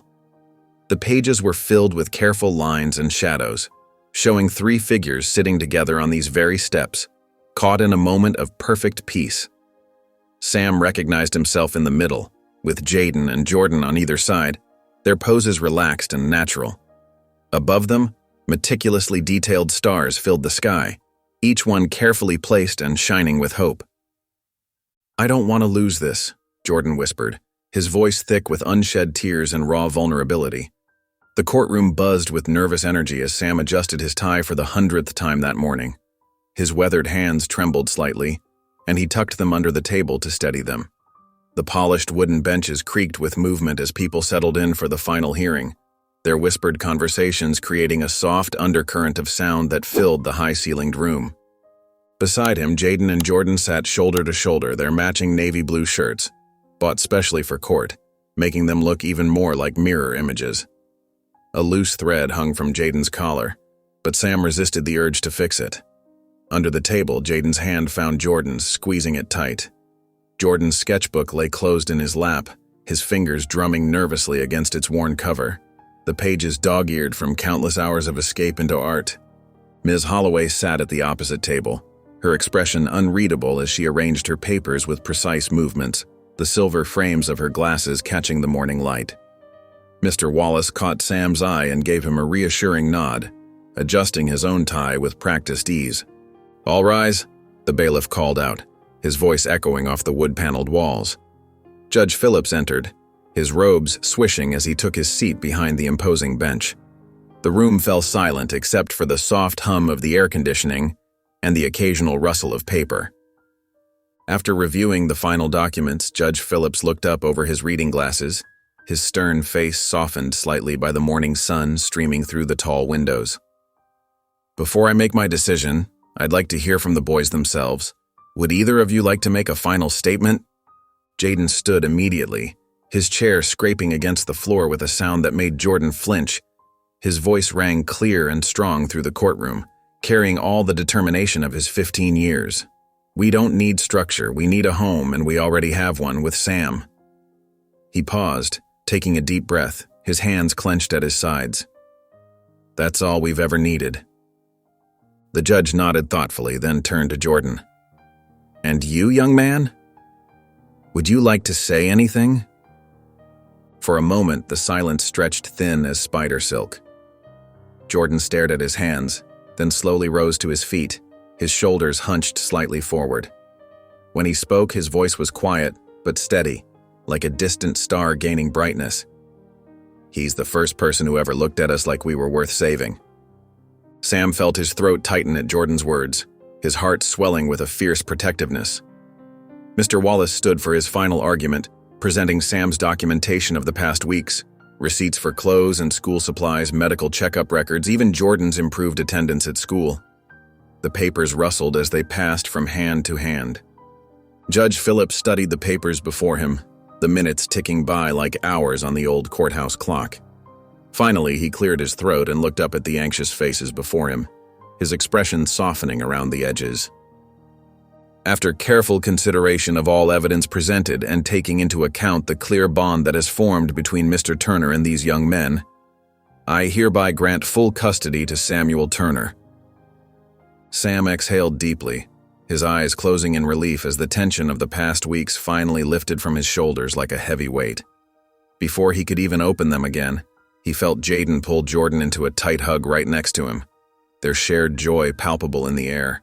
The pages were filled with careful lines and shadows, showing three figures sitting together on these very steps, caught in a moment of perfect peace. Sam recognized himself in the middle, with Jaden and Jordan on either side, their poses relaxed and natural. Above them, meticulously detailed stars filled the sky, each one carefully placed and shining with hope. "I don't want to lose this," Jordan whispered, his voice thick with unshed tears and raw vulnerability. The courtroom buzzed with nervous energy as Sam adjusted his tie for the 100th time that morning. His weathered hands trembled slightly, and he tucked them under the table to steady them. The polished wooden benches creaked with movement as people settled in for the final hearing, their whispered conversations creating a soft undercurrent of sound that filled the high-ceilinged room. Beside him, Jaden and Jordan sat shoulder to shoulder, their matching navy blue shirts, bought specially for court, making them look even more like mirror images. A loose thread hung from Jaden's collar, but Sam resisted the urge to fix it. Under the table, Jaden's hand found Jordan's, squeezing it tight. Jordan's sketchbook lay closed in his lap, his fingers drumming nervously against its worn cover, the pages dog-eared from countless hours of escape into art. Ms. Holloway sat at the opposite table, her expression unreadable as she arranged her papers with precise movements, the silver frames of her glasses catching the morning light. Mr. Wallace caught Sam's eye and gave him a reassuring nod, adjusting his own tie with practiced ease. "All rise," the bailiff called out, his voice echoing off the wood-paneled walls. Judge Phillips entered, his robes swishing as he took his seat behind the imposing bench. The room fell silent except for the soft hum of the air conditioning and the occasional rustle of paper. After reviewing the final documents, Judge Phillips looked up over his reading glasses, his stern face softened slightly by the morning sun streaming through the tall windows. "Before I make my decision, I'd like to hear from the boys themselves. Would either of you like to make a final statement?" Jaden stood immediately, his chair scraping against the floor with a sound that made Jordan flinch. His voice rang clear and strong through the courtroom, carrying all the determination of his 15 years. "We don't need structure, we need a home, and we already have one with Sam." He paused, taking a deep breath, his hands clenched at his sides. "That's all we've ever needed." The judge nodded thoughtfully, then turned to Jordan. "And you, young man? Would you like to say anything?" For a moment, the silence stretched thin as spider silk. Jordan stared at his hands, then slowly rose to his feet, his shoulders hunched slightly forward. When he spoke, his voice was quiet, but steady, like a distant star gaining brightness. "He's the first person who ever looked at us like we were worth saving." Sam felt his throat tighten at Jordan's words, his heart swelling with a fierce protectiveness. Mr. Wallace stood for his final argument, presenting Sam's documentation of the past weeks, receipts for clothes and school supplies, medical checkup records, even Jordan's improved attendance at school. The papers rustled as they passed from hand to hand. Judge Phillips studied the papers before him, the minutes ticking by like hours on the old courthouse clock. Finally, he cleared his throat and looked up at the anxious faces before him, his expression softening around the edges. "After careful consideration of all evidence presented and taking into account the clear bond that has formed between Mr. Turner and these young men, I hereby grant full custody to Samuel Turner." Sam exhaled deeply, his eyes closing in relief as the tension of the past weeks finally lifted from his shoulders like a heavy weight. Before he could even open them again, he felt Jaden pull Jordan into a tight hug right next to him, their shared joy palpable in the air.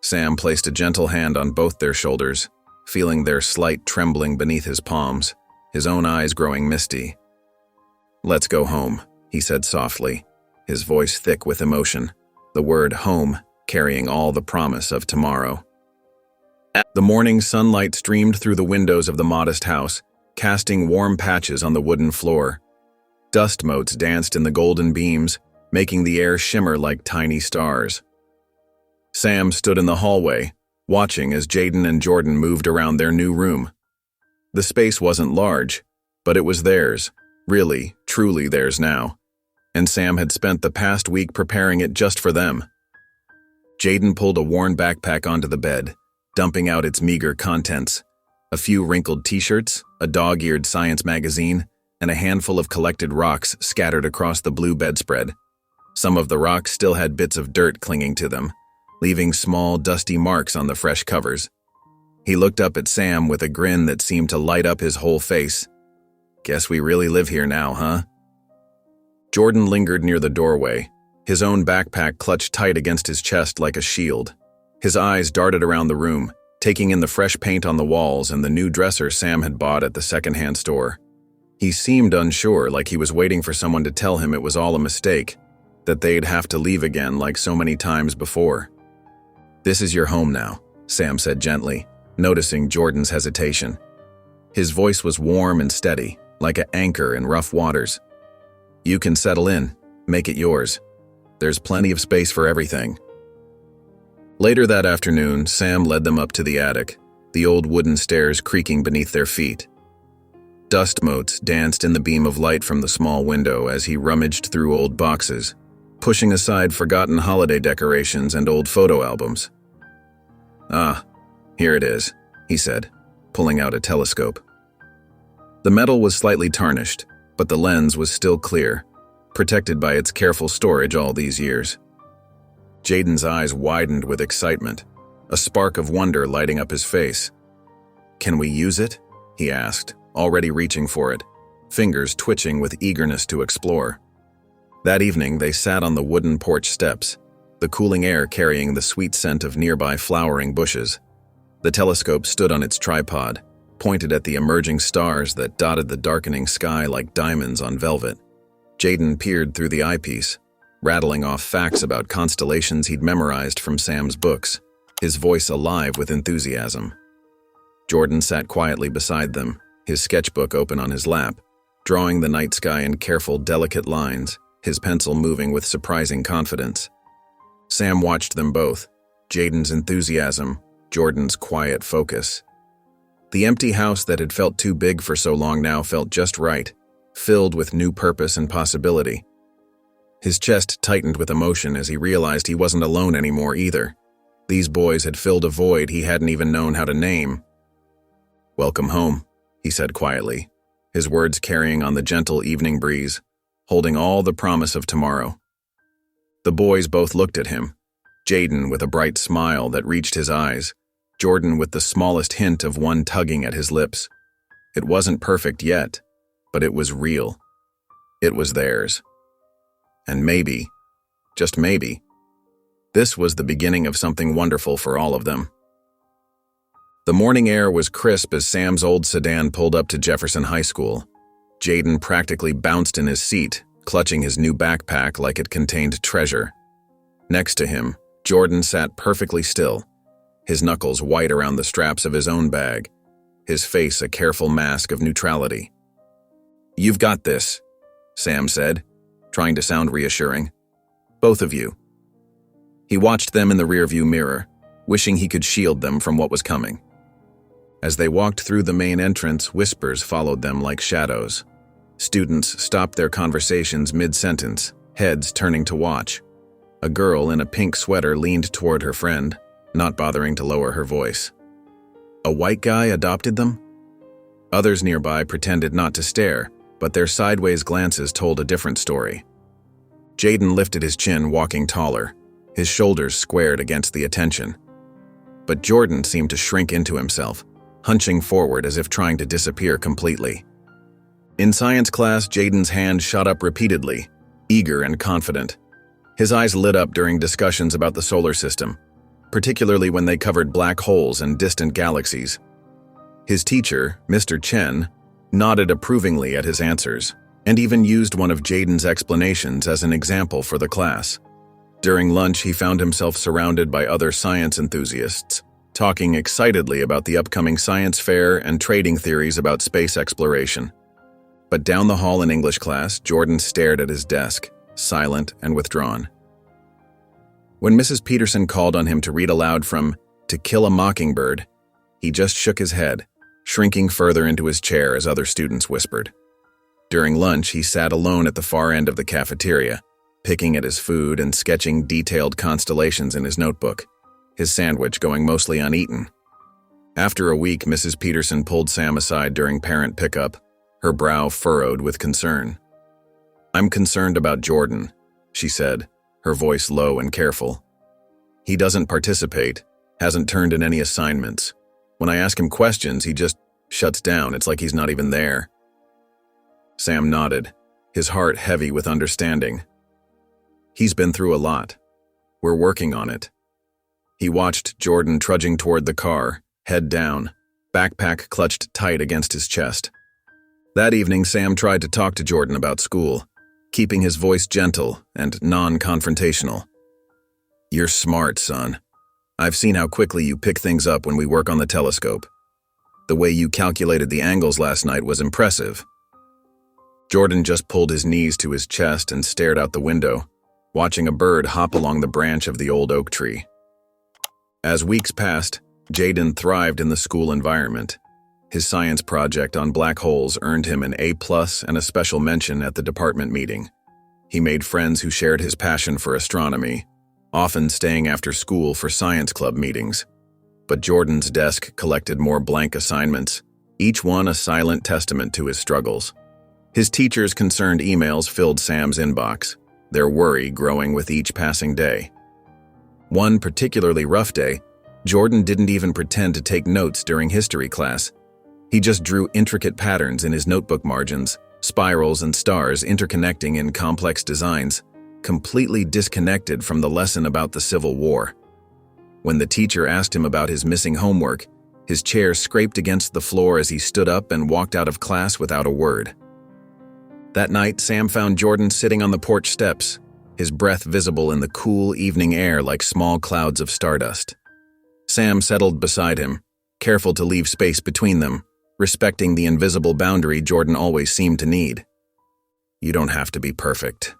Sam placed a gentle hand on both their shoulders, feeling their slight trembling beneath his palms, his own eyes growing misty. "Let's go home," he said softly, his voice thick with emotion, the word home carrying all the promise of tomorrow. The morning sunlight streamed through the windows of the modest house, casting warm patches on the wooden floor. Dust motes danced in the golden beams, making the air shimmer like tiny stars. Sam stood in the hallway, watching as Jaden and Jordan moved around their new room. The space wasn't large, but it was theirs, really, truly theirs now, and Sam had spent the past week preparing it just for them. Jaden pulled a worn backpack onto the bed, dumping out its meager contents: a few wrinkled t-shirts, a dog-eared science magazine, and a handful of collected rocks scattered across the blue bedspread. Some of the rocks still had bits of dirt clinging to them, leaving small, dusty marks on the fresh covers. He looked up at Sam with a grin that seemed to light up his whole face. "Guess we really live here now, huh?" Jordan lingered near the doorway, his own backpack clutched tight against his chest like a shield. His eyes darted around the room, taking in the fresh paint on the walls and the new dresser Sam had bought at the secondhand store. He seemed unsure, like he was waiting for someone to tell him it was all a mistake, that they'd have to leave again like so many times before. "This is your home now," Sam said gently, noticing Jordan's hesitation. His voice was warm and steady, like an anchor in rough waters. "You can settle in, make it yours. There's plenty of space for everything." Later that afternoon, Sam led them up to the attic, the old wooden stairs creaking beneath their feet. Dust motes danced in the beam of light from the small window as he rummaged through old boxes, pushing aside forgotten holiday decorations and old photo albums. "Ah, here it is," he said, pulling out a telescope. The metal was slightly tarnished, but the lens was still clear, protected by its careful storage all these years. Jaden's eyes widened with excitement, a spark of wonder lighting up his face. "Can we use it?" he asked, already reaching for it, fingers twitching with eagerness to explore. That evening, they sat on the wooden porch steps, the cooling air carrying the sweet scent of nearby flowering bushes. The telescope stood on its tripod, pointed at the emerging stars that dotted the darkening sky like diamonds on velvet. Jaden peered through the eyepiece, rattling off facts about constellations he'd memorized from Sam's books, his voice alive with enthusiasm. Jordan sat quietly beside them, his sketchbook open on his lap, drawing the night sky in careful, delicate lines, his pencil moving with surprising confidence. Sam watched them both, Jaden's enthusiasm, Jordan's quiet focus. The empty house that had felt too big for so long now felt just right, filled with new purpose and possibility. His chest tightened with emotion as he realized he wasn't alone anymore either. These boys had filled a void he hadn't even known how to name. "Welcome home," he said quietly, his words carrying on the gentle evening breeze, holding all the promise of tomorrow. The boys both looked at him, Jaden with a bright smile that reached his eyes, Jordan with the smallest hint of one tugging at his lips. It wasn't perfect yet, but it was real. It was theirs. And maybe, just maybe, this was the beginning of something wonderful for all of them. The morning air was crisp as Sam's old sedan pulled up to Jefferson High School. Jaden practically bounced in his seat, clutching his new backpack like it contained treasure. Next to him, Jordan sat perfectly still, his knuckles white around the straps of his own bag, his face a careful mask of neutrality. "You've got this," Sam said, trying to sound reassuring. "Both of you." He watched them in the rearview mirror, wishing he could shield them from what was coming. As they walked through the main entrance, whispers followed them like shadows. Students stopped their conversations mid-sentence, heads turning to watch. A girl in a pink sweater leaned toward her friend, not bothering to lower her voice. A white guy adopted them? Others nearby pretended not to stare, but their sideways glances told a different story. Jaden lifted his chin, walking taller, his shoulders squared against the attention. But Jordan seemed to shrink into himself, hunching forward as if trying to disappear completely. In science class, Jaden's hand shot up repeatedly, eager and confident. His eyes lit up during discussions about the solar system, particularly when they covered black holes and distant galaxies. His teacher, Mr. Chen, nodded approvingly at his answers, and even used one of Jaden's explanations as an example for the class. During lunch, he found himself surrounded by other science enthusiasts, talking excitedly about the upcoming science fair and trading theories about space exploration. But down the hall in English class, Jordan stared at his desk, silent and withdrawn. When Mrs. Peterson called on him to read aloud from To Kill a Mockingbird, he just shook his head, shrinking further into his chair as other students whispered. During lunch, he sat alone at the far end of the cafeteria, picking at his food and sketching detailed constellations in his notebook, his sandwich going mostly uneaten. After a week, Mrs. Peterson pulled Sam aside during parent pickup, her brow furrowed with concern. "I'm concerned about Jordan," she said, her voice low and careful. "He doesn't participate, hasn't turned in any assignments. When I ask him questions, he just shuts down. It's like he's not even there." Sam nodded, his heart heavy with understanding. "He's been through a lot. We're working on it." He watched Jordan trudging toward the car, head down, backpack clutched tight against his chest. That evening, Sam tried to talk to Jordan about school, keeping his voice gentle and non-confrontational. "You're smart, son. I've seen how quickly you pick things up when we work on the telescope. The way you calculated the angles last night was impressive." Jordan just pulled his knees to his chest and stared out the window, watching a bird hop along the branch of the old oak tree. As weeks passed, Jaden thrived in the school environment. His science project on black holes earned him an A+ and a special mention at the department meeting. He made friends who shared his passion for astronomy, often staying after school for science club meetings. But Jordan's desk collected more blank assignments, each one a silent testament to his struggles. His teachers' concerned emails filled Sam's inbox, their worry growing with each passing day. One particularly rough day, Jordan didn't even pretend to take notes during history class. He just drew intricate patterns in his notebook margins, spirals and stars interconnecting in complex designs, completely disconnected from the lesson about the Civil War. When the teacher asked him about his missing homework, His chair scraped against the floor as he stood up and walked out of class without a word. That night, Sam found Jordan sitting on the porch steps, his breath visible in the cool evening air like small clouds of stardust. Sam settled beside him, careful to leave space between them, respecting the invisible boundary Jordan always seemed to need. "You don't have to be perfect,"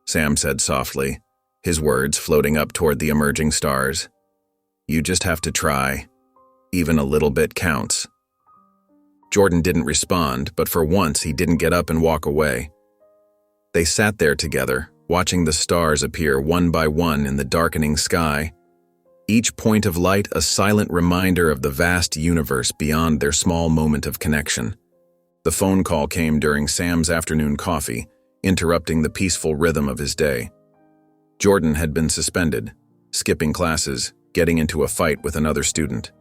Sam said softly, his words floating up toward the emerging stars. "You just have to try. Even a little bit counts." Jordan didn't respond, but for once he didn't get up and walk away. They sat there together, watching the stars appear one by one in the darkening sky, each point of light a silent reminder of the vast universe beyond their small moment of connection. The phone call came during Sam's afternoon coffee, interrupting the peaceful rhythm of his day. Jordan had been suspended, skipping classes, getting into a fight with another student.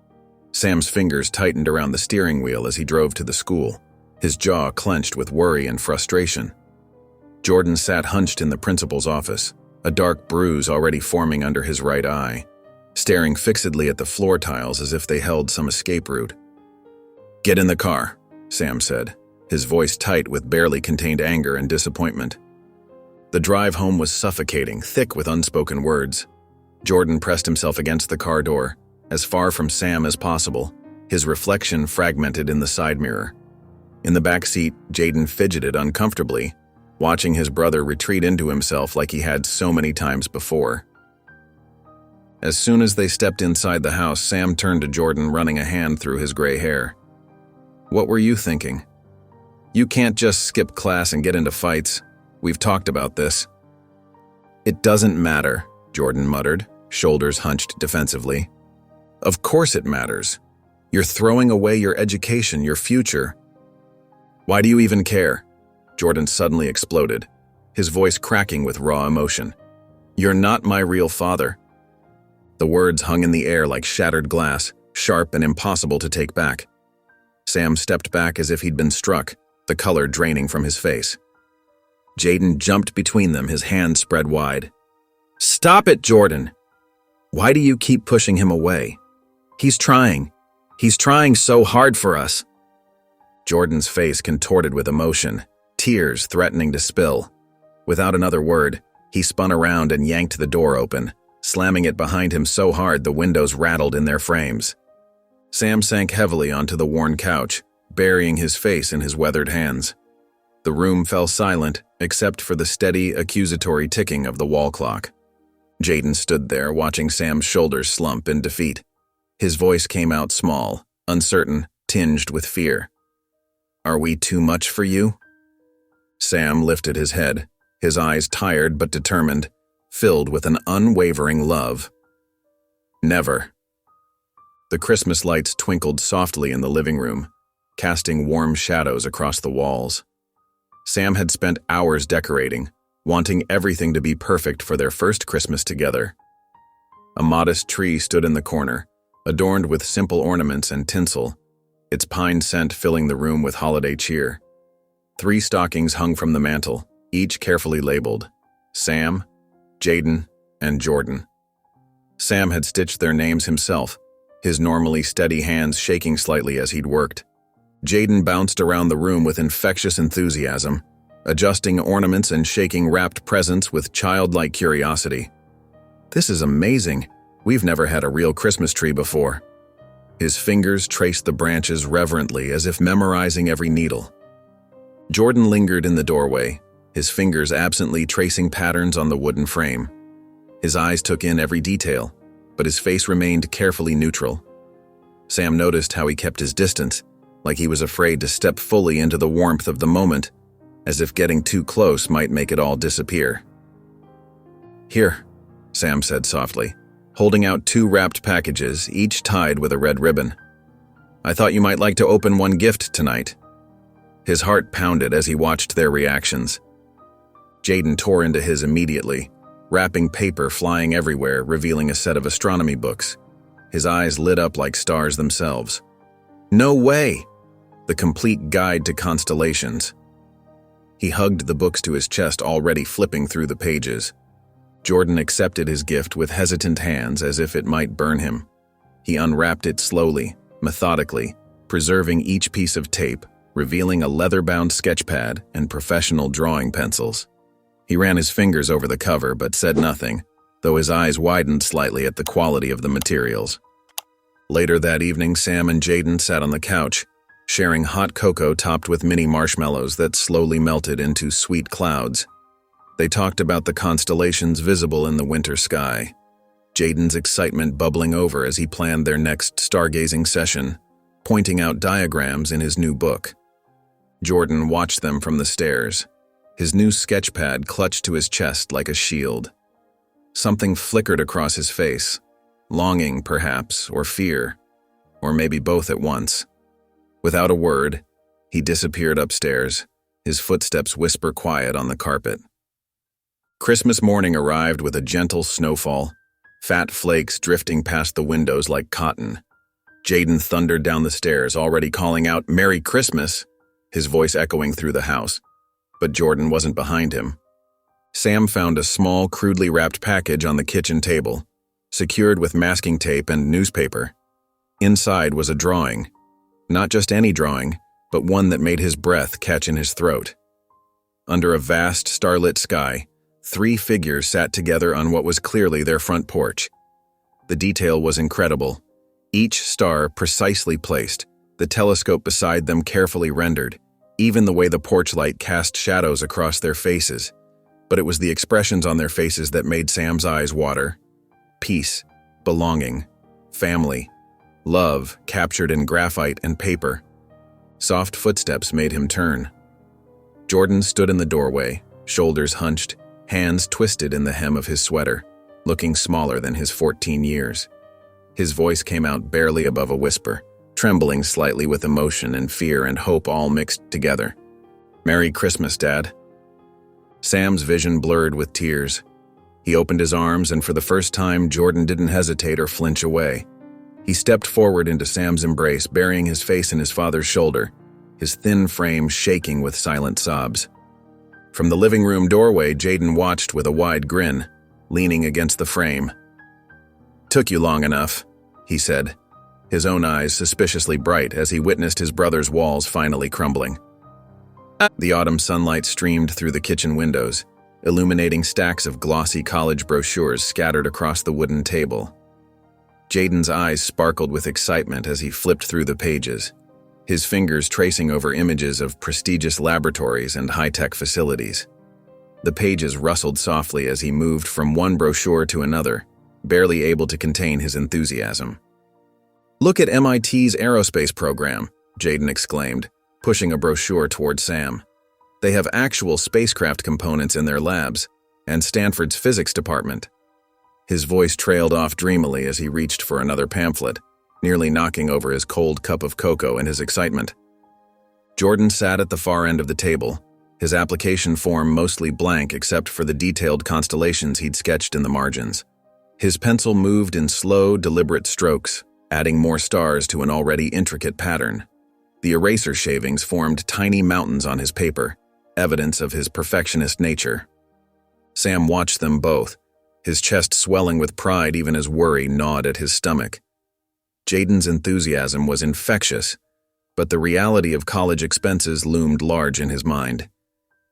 Sam's fingers tightened around the steering wheel as he drove to the school, his jaw clenched with worry and frustration. Jordan sat hunched in the principal's office, a dark bruise already forming under his right eye, staring fixedly at the floor tiles as if they held some escape route. "Get in the car," Sam said, his voice tight with barely contained anger and disappointment. The drive home was suffocating, thick with unspoken words. Jordan pressed himself against the car door, as far from Sam as possible, his reflection fragmented in the side mirror. In the back seat, Jaden fidgeted uncomfortably, watching his brother retreat into himself like he had so many times before. As soon as they stepped inside the house, Sam turned to Jordan, running a hand through his gray hair. "What were you thinking? You can't just skip class and get into fights. We've talked about this." "It doesn't matter," Jordan muttered, shoulders hunched defensively. "Of course it matters. You're throwing away your education, your future." "Why do you even care?" Jordan suddenly exploded, his voice cracking with raw emotion. "You're not my real father." The words hung in the air like shattered glass, sharp and impossible to take back. Sam stepped back as if he'd been struck, the color draining from his face. Jaden jumped between them, his hands spread wide. "Stop it, Jordan! Why do you keep pushing him away? He's trying. He's trying so hard for us." Jordan's face contorted with emotion, tears threatening to spill. Without another word, he spun around and yanked the door open, slamming it behind him so hard the windows rattled in their frames. Sam sank heavily onto the worn couch, burying his face in his weathered hands. The room fell silent, except for the steady, accusatory ticking of the wall clock. Jaden stood there, watching Sam's shoulders slump in defeat. His voice came out small, uncertain, tinged with fear. "Are we too much for you?" Sam lifted his head, his eyes tired but determined, filled with an unwavering love. "Never." The Christmas lights twinkled softly in the living room, casting warm shadows across the walls. Sam had spent hours decorating, wanting everything to be perfect for their first Christmas together. A modest tree stood in the corner, adorned with simple ornaments and tinsel, its pine scent filling the room with holiday cheer. 3 stockings hung from the mantel, each carefully labeled: Sam, Jaden, and Jordan. Sam had stitched their names himself, his normally steady hands shaking slightly as he'd worked. Jaden bounced around the room with infectious enthusiasm, adjusting ornaments and shaking wrapped presents with childlike curiosity. "This is amazing. We've never had a real Christmas tree before." His fingers traced the branches reverently, as if memorizing every needle. Jordan lingered in the doorway, his fingers absently tracing patterns on the wooden frame. His eyes took in every detail, but his face remained carefully neutral. Sam noticed how he kept his distance, like he was afraid to step fully into the warmth of the moment, as if getting too close might make it all disappear. "Here," Sam said softly, holding out 2 wrapped packages, each tied with a red ribbon. "I thought you might like to open one gift tonight." His heart pounded as he watched their reactions. Jaden tore into his immediately, wrapping paper flying everywhere, revealing a set of astronomy books. His eyes lit up like stars themselves. "No way!" The complete guide to constellations. He hugged the books to his chest, already flipping through the pages. Jordan accepted his gift with hesitant hands, as if it might burn him. He unwrapped it slowly, methodically, preserving each piece of tape, revealing a leather-bound sketch pad and professional drawing pencils. He ran his fingers over the cover but said nothing, though his eyes widened slightly at the quality of the materials. Later that evening, Sam and Jaden sat on the couch, sharing hot cocoa topped with mini marshmallows that slowly melted into sweet clouds. They talked about the constellations visible in the winter sky, Jaden's excitement bubbling over as he planned their next stargazing session, pointing out diagrams in his new book. Jordan watched them from the stairs, his new sketch pad clutched to his chest like a shield. Something flickered across his face, longing perhaps, or fear, or maybe both at once. Without a word, he disappeared upstairs, his footsteps whisper quiet on the carpet. Christmas morning arrived with a gentle snowfall, fat flakes drifting past the windows like cotton. Jaden thundered down the stairs, already calling out, "Merry Christmas!" his voice echoing through the house. But Jordan wasn't behind him. Sam found a small, crudely wrapped package on the kitchen table, secured with masking tape and newspaper. Inside was a drawing. Not just any drawing, but one that made his breath catch in his throat. Under a vast, starlit sky, 3 figures sat together on what was clearly their front porch. The detail was incredible. Each star precisely placed, the telescope beside them carefully rendered, even the way the porch light cast shadows across their faces. But it was the expressions on their faces that made Sam's eyes water. Peace, belonging, family, love captured in graphite and paper. Soft footsteps made him turn. Jordan stood in the doorway, shoulders hunched, hands twisted in the hem of his sweater, looking smaller than his 14 years. His voice came out barely above a whisper, trembling slightly with emotion and fear and hope all mixed together. "Merry Christmas, Dad." Sam's vision blurred with tears. He opened his arms, and for the first time, Jordan didn't hesitate or flinch away. He stepped forward into Sam's embrace, burying his face in his father's shoulder, his thin frame shaking with silent sobs. From the living room doorway, Jaden watched with a wide grin, leaning against the frame. "Took you long enough," he said, his own eyes suspiciously bright as he witnessed his brother's walls finally crumbling. The autumn sunlight streamed through the kitchen windows, illuminating stacks of glossy college brochures scattered across the wooden table. Jaden's eyes sparkled with excitement as he flipped through the pages, his fingers tracing over images of prestigious laboratories and high-tech facilities. The pages rustled softly as he moved from one brochure to another, barely able to contain his enthusiasm. "Look at MIT's aerospace program," Jaden exclaimed, pushing a brochure toward Sam. "They have actual spacecraft components in their labs, and Stanford's physics department." His voice trailed off dreamily as he reached for another pamphlet, nearly knocking over his cold cup of cocoa in his excitement. Jordan sat at the far end of the table, his application form mostly blank except for the detailed constellations he'd sketched in the margins. His pencil moved in slow, deliberate strokes, adding more stars to an already intricate pattern. The eraser shavings formed tiny mountains on his paper, evidence of his perfectionist nature. Sam watched them both, his chest swelling with pride even as worry gnawed at his stomach. Jaden's enthusiasm was infectious, but the reality of college expenses loomed large in his mind.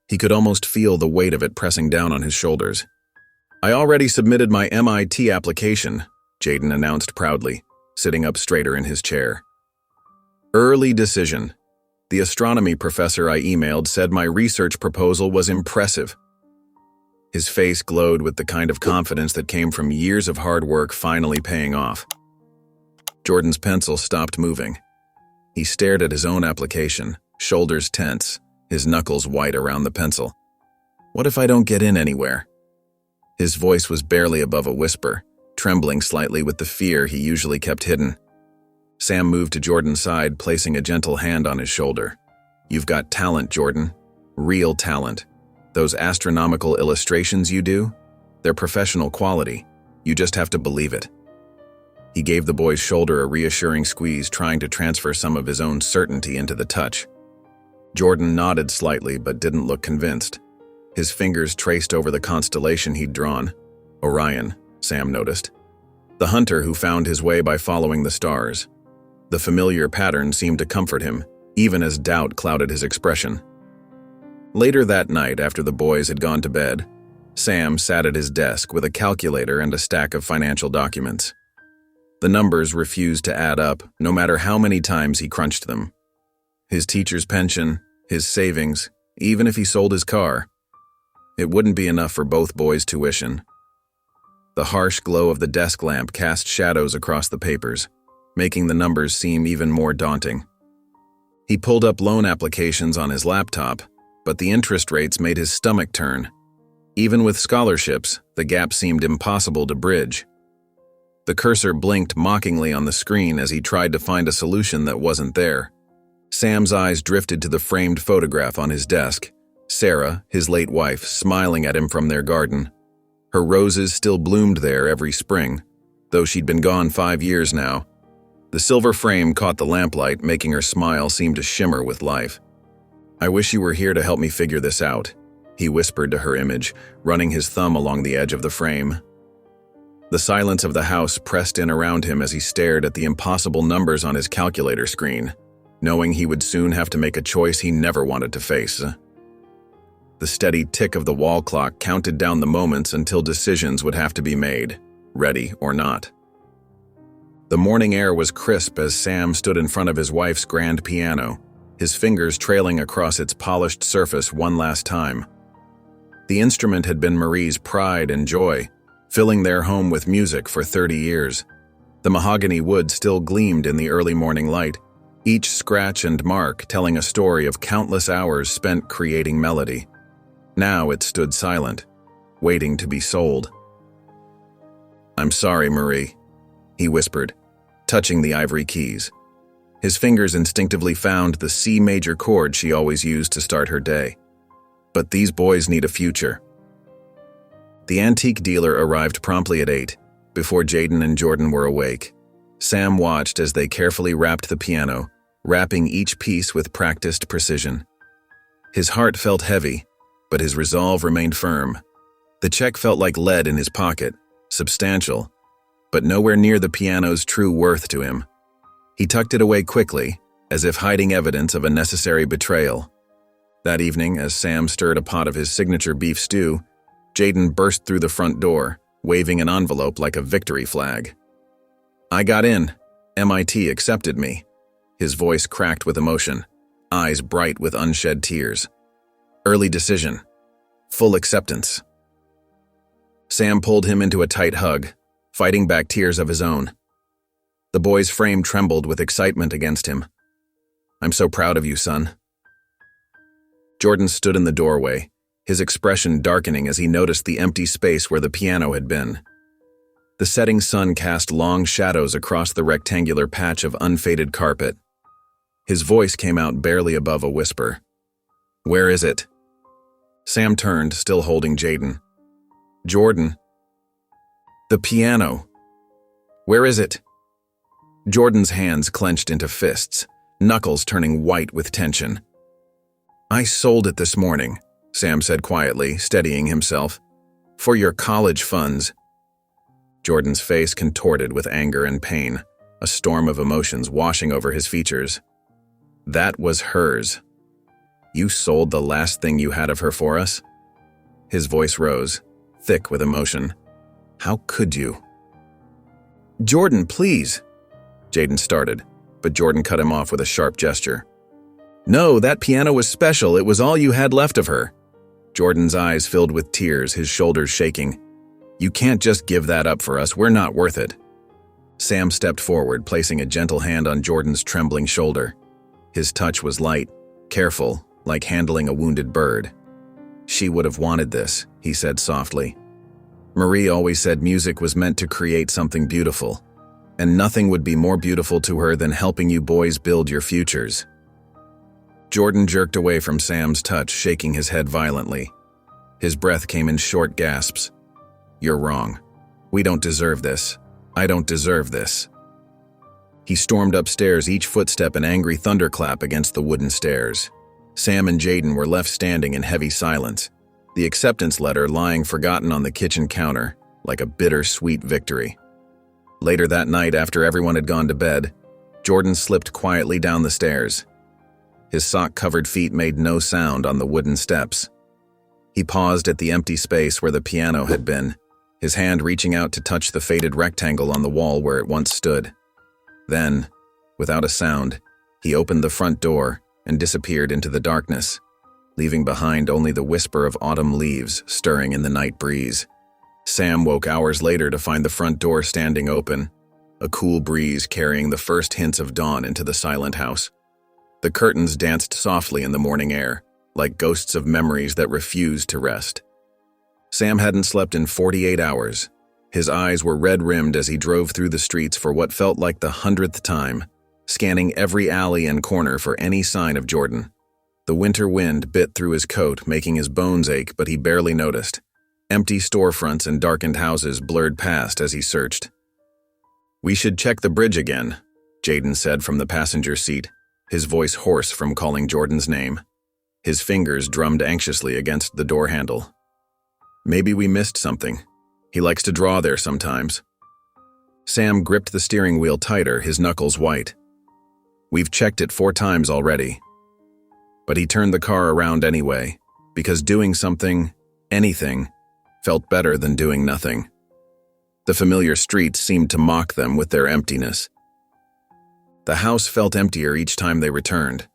He could almost feel the weight of it pressing down on his shoulders. "I already submitted my MIT application," Jaden announced proudly, sitting up straighter in his chair. "Early decision. The astronomy professor I emailed said my research proposal was impressive." His face glowed with the kind of confidence that came from years of hard work finally paying off. Jordan's pencil stopped moving. He stared at his own application, shoulders tense, his knuckles white around the pencil. "What if I don't get in anywhere?" His voice was barely above a whisper, trembling slightly with the fear he usually kept hidden. Sam moved to Jordan's side, placing a gentle hand on his shoulder. "You've got talent, Jordan. Real talent. Those astronomical illustrations you do, they're professional quality. You just have to believe it." He gave the boy's shoulder a reassuring squeeze, trying to transfer some of his own certainty into the touch. Jordan nodded slightly but didn't look convinced. His fingers traced over the constellation he'd drawn. Orion, Sam noticed. The hunter who found his way by following the stars. The familiar pattern seemed to comfort him, even as doubt clouded his expression. Later that night, after the boys had gone to bed, Sam sat at his desk with a calculator and a stack of financial documents. The numbers refused to add up, no matter how many times he crunched them. His teacher's pension, his savings, even if he sold his car. It wouldn't be enough for both boys' tuition. The harsh glow of the desk lamp cast shadows across the papers, making the numbers seem even more daunting. He pulled up loan applications on his laptop, but the interest rates made his stomach turn. Even with scholarships, the gap seemed impossible to bridge. The cursor blinked mockingly on the screen as he tried to find a solution that wasn't there. Sam's eyes drifted to the framed photograph on his desk. Sarah, his late wife, smiling at him from their garden. Her roses still bloomed there every spring, though she'd been gone 5 years now. The silver frame caught the lamplight, making her smile seem to shimmer with life. "I wish you were here to help me figure this out," he whispered to her image, running his thumb along the edge of the frame. The silence of the house pressed in around him as he stared at the impossible numbers on his calculator screen, knowing he would soon have to make a choice he never wanted to face. The steady tick of the wall clock counted down the moments until decisions would have to be made, ready or not. The morning air was crisp as Sam stood in front of his wife's grand piano, his fingers trailing across its polished surface one last time. The instrument had been Marie's pride and joy, filling their home with music for 30 years. The mahogany wood still gleamed in the early morning light, each scratch and mark telling a story of countless hours spent creating melody. Now it stood silent, waiting to be sold. "I'm sorry, Marie," he whispered, touching the ivory keys. His fingers instinctively found the C major chord she always used to start her day. "But these boys need a future." The antique dealer arrived promptly at 8, before Jaden and Jordan were awake. Sam watched as they carefully wrapped the piano, wrapping each piece with practiced precision. His heart felt heavy, but his resolve remained firm. The check felt like lead in his pocket, substantial, but nowhere near the piano's true worth to him. He tucked it away quickly, as if hiding evidence of a necessary betrayal. That evening, as Sam stirred a pot of his signature beef stew, Jaden burst through the front door, waving an envelope like a victory flag. "I got in. MIT accepted me." His voice cracked with emotion, eyes bright with unshed tears. "Early decision. Full acceptance." Sam pulled him into a tight hug, fighting back tears of his own. The boy's frame trembled with excitement against him. "I'm so proud of you, son." Jordan stood in the doorway, his expression darkening as he noticed the empty space where the piano had been. The setting sun cast long shadows across the rectangular patch of unfaded carpet. His voice came out barely above a whisper. "Where is it?" Sam turned, still holding Jaden. "Jordan." "The piano. Where is it?" Jordan's hands clenched into fists, knuckles turning white with tension. "I sold it this morning," Sam said quietly, steadying himself. "For your college funds." Jordan's face contorted with anger and pain, a storm of emotions washing over his features. "That was hers. You sold the last thing you had of her for us?" His voice rose, thick with emotion. "How could you?" "Jordan, please," Jaden started, but Jordan cut him off with a sharp gesture. "No, that piano was special. It was all you had left of her." Jordan's eyes filled with tears, his shoulders shaking. "You can't just give that up for us. We're not worth it." Sam stepped forward, placing a gentle hand on Jordan's trembling shoulder. His touch was light, careful, like handling a wounded bird. "She would have wanted this," he said softly. "Marie always said music was meant to create something beautiful, and nothing would be more beautiful to her than helping you boys build your futures." Jordan jerked away from Sam's touch, shaking his head violently. His breath came in short gasps. "You're wrong. We don't deserve this. I don't deserve this." He stormed upstairs, each footstep an angry thunderclap against the wooden stairs. Sam and Jaden were left standing in heavy silence, the acceptance letter lying forgotten on the kitchen counter, like a bitter-sweet victory. Later that night, after everyone had gone to bed, Jordan slipped quietly down the stairs. His sock-covered feet made no sound on the wooden steps. He paused at the empty space where the piano had been, his hand reaching out to touch the faded rectangle on the wall where it once stood. Then, without a sound, he opened the front door and disappeared into the darkness, leaving behind only the whisper of autumn leaves stirring in the night breeze. Sam woke hours later to find the front door standing open, a cool breeze carrying the first hints of dawn into the silent house. The curtains danced softly in the morning air, like ghosts of memories that refused to rest. Sam hadn't slept in 48 hours. His eyes were red-rimmed as he drove through the streets for what felt like the 100th time, scanning every alley and corner for any sign of Jordan. The winter wind bit through his coat, making his bones ache, but he barely noticed. Empty storefronts and darkened houses blurred past as he searched. "We should check the bridge again," Jaden said from the passenger seat, his voice hoarse from calling Jordan's name. His fingers drummed anxiously against the door handle. "Maybe we missed something. He likes to draw there sometimes." Sam gripped the steering wheel tighter, his knuckles white. "We've checked it 4 times already." But he turned the car around anyway, because doing something, anything, felt better than doing nothing. The familiar streets seemed to mock them with their emptiness. The house felt emptier each time they returned.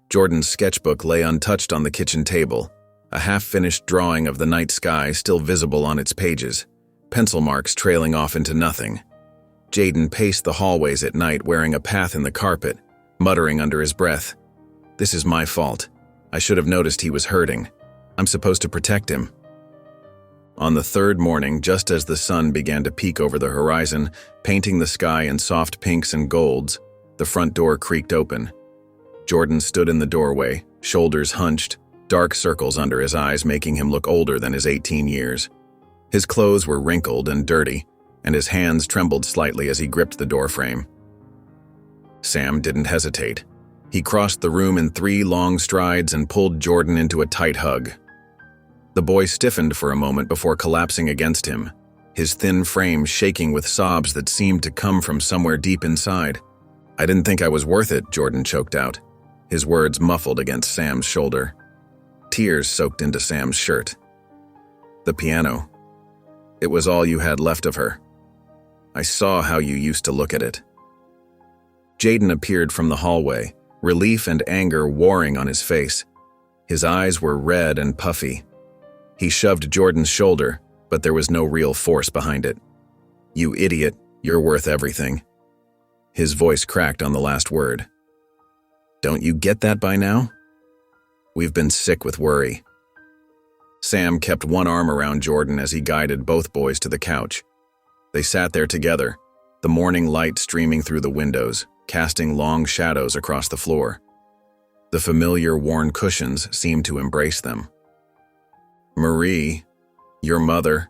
Jordan's sketchbook lay untouched on the kitchen table, a half-finished drawing of the night sky still visible on its pages, pencil marks trailing off into nothing. Jaden paced the hallways at night wearing a path in the carpet, muttering under his breath, "This is my fault. I should have noticed he was hurting. I'm supposed to protect him." On the 3rd morning, just as the sun began to peek over the horizon, painting the sky in soft pinks and golds, the front door creaked open. Jordan stood in the doorway, shoulders hunched, dark circles under his eyes making him look older than his 18 years. His clothes were wrinkled and dirty, and his hands trembled slightly as he gripped the doorframe. Sam didn't hesitate. He crossed the room in 3 long strides and pulled Jordan into a tight hug. The boy stiffened for a moment before collapsing against him, his thin frame shaking with sobs that seemed to come from somewhere deep inside. "I didn't think I was worth it," Jordan choked out, his words muffled against Sam's shoulder. Tears soaked into Sam's shirt. "The piano. It was all you had left of her. I saw how you used to look at it." Jaden appeared from the hallway, relief and anger warring on his face. His eyes were red and puffy. He shoved Jordan's shoulder, but there was no real force behind it. "You idiot, you're worth everything." His voice cracked on the last word. "Don't you get that by now? We've been sick with worry." Sam kept one arm around Jordan as he guided both boys to the couch. They sat there together, the morning light streaming through the windows, casting long shadows across the floor. The familiar worn cushions seemed to embrace them. "Marie, your mother,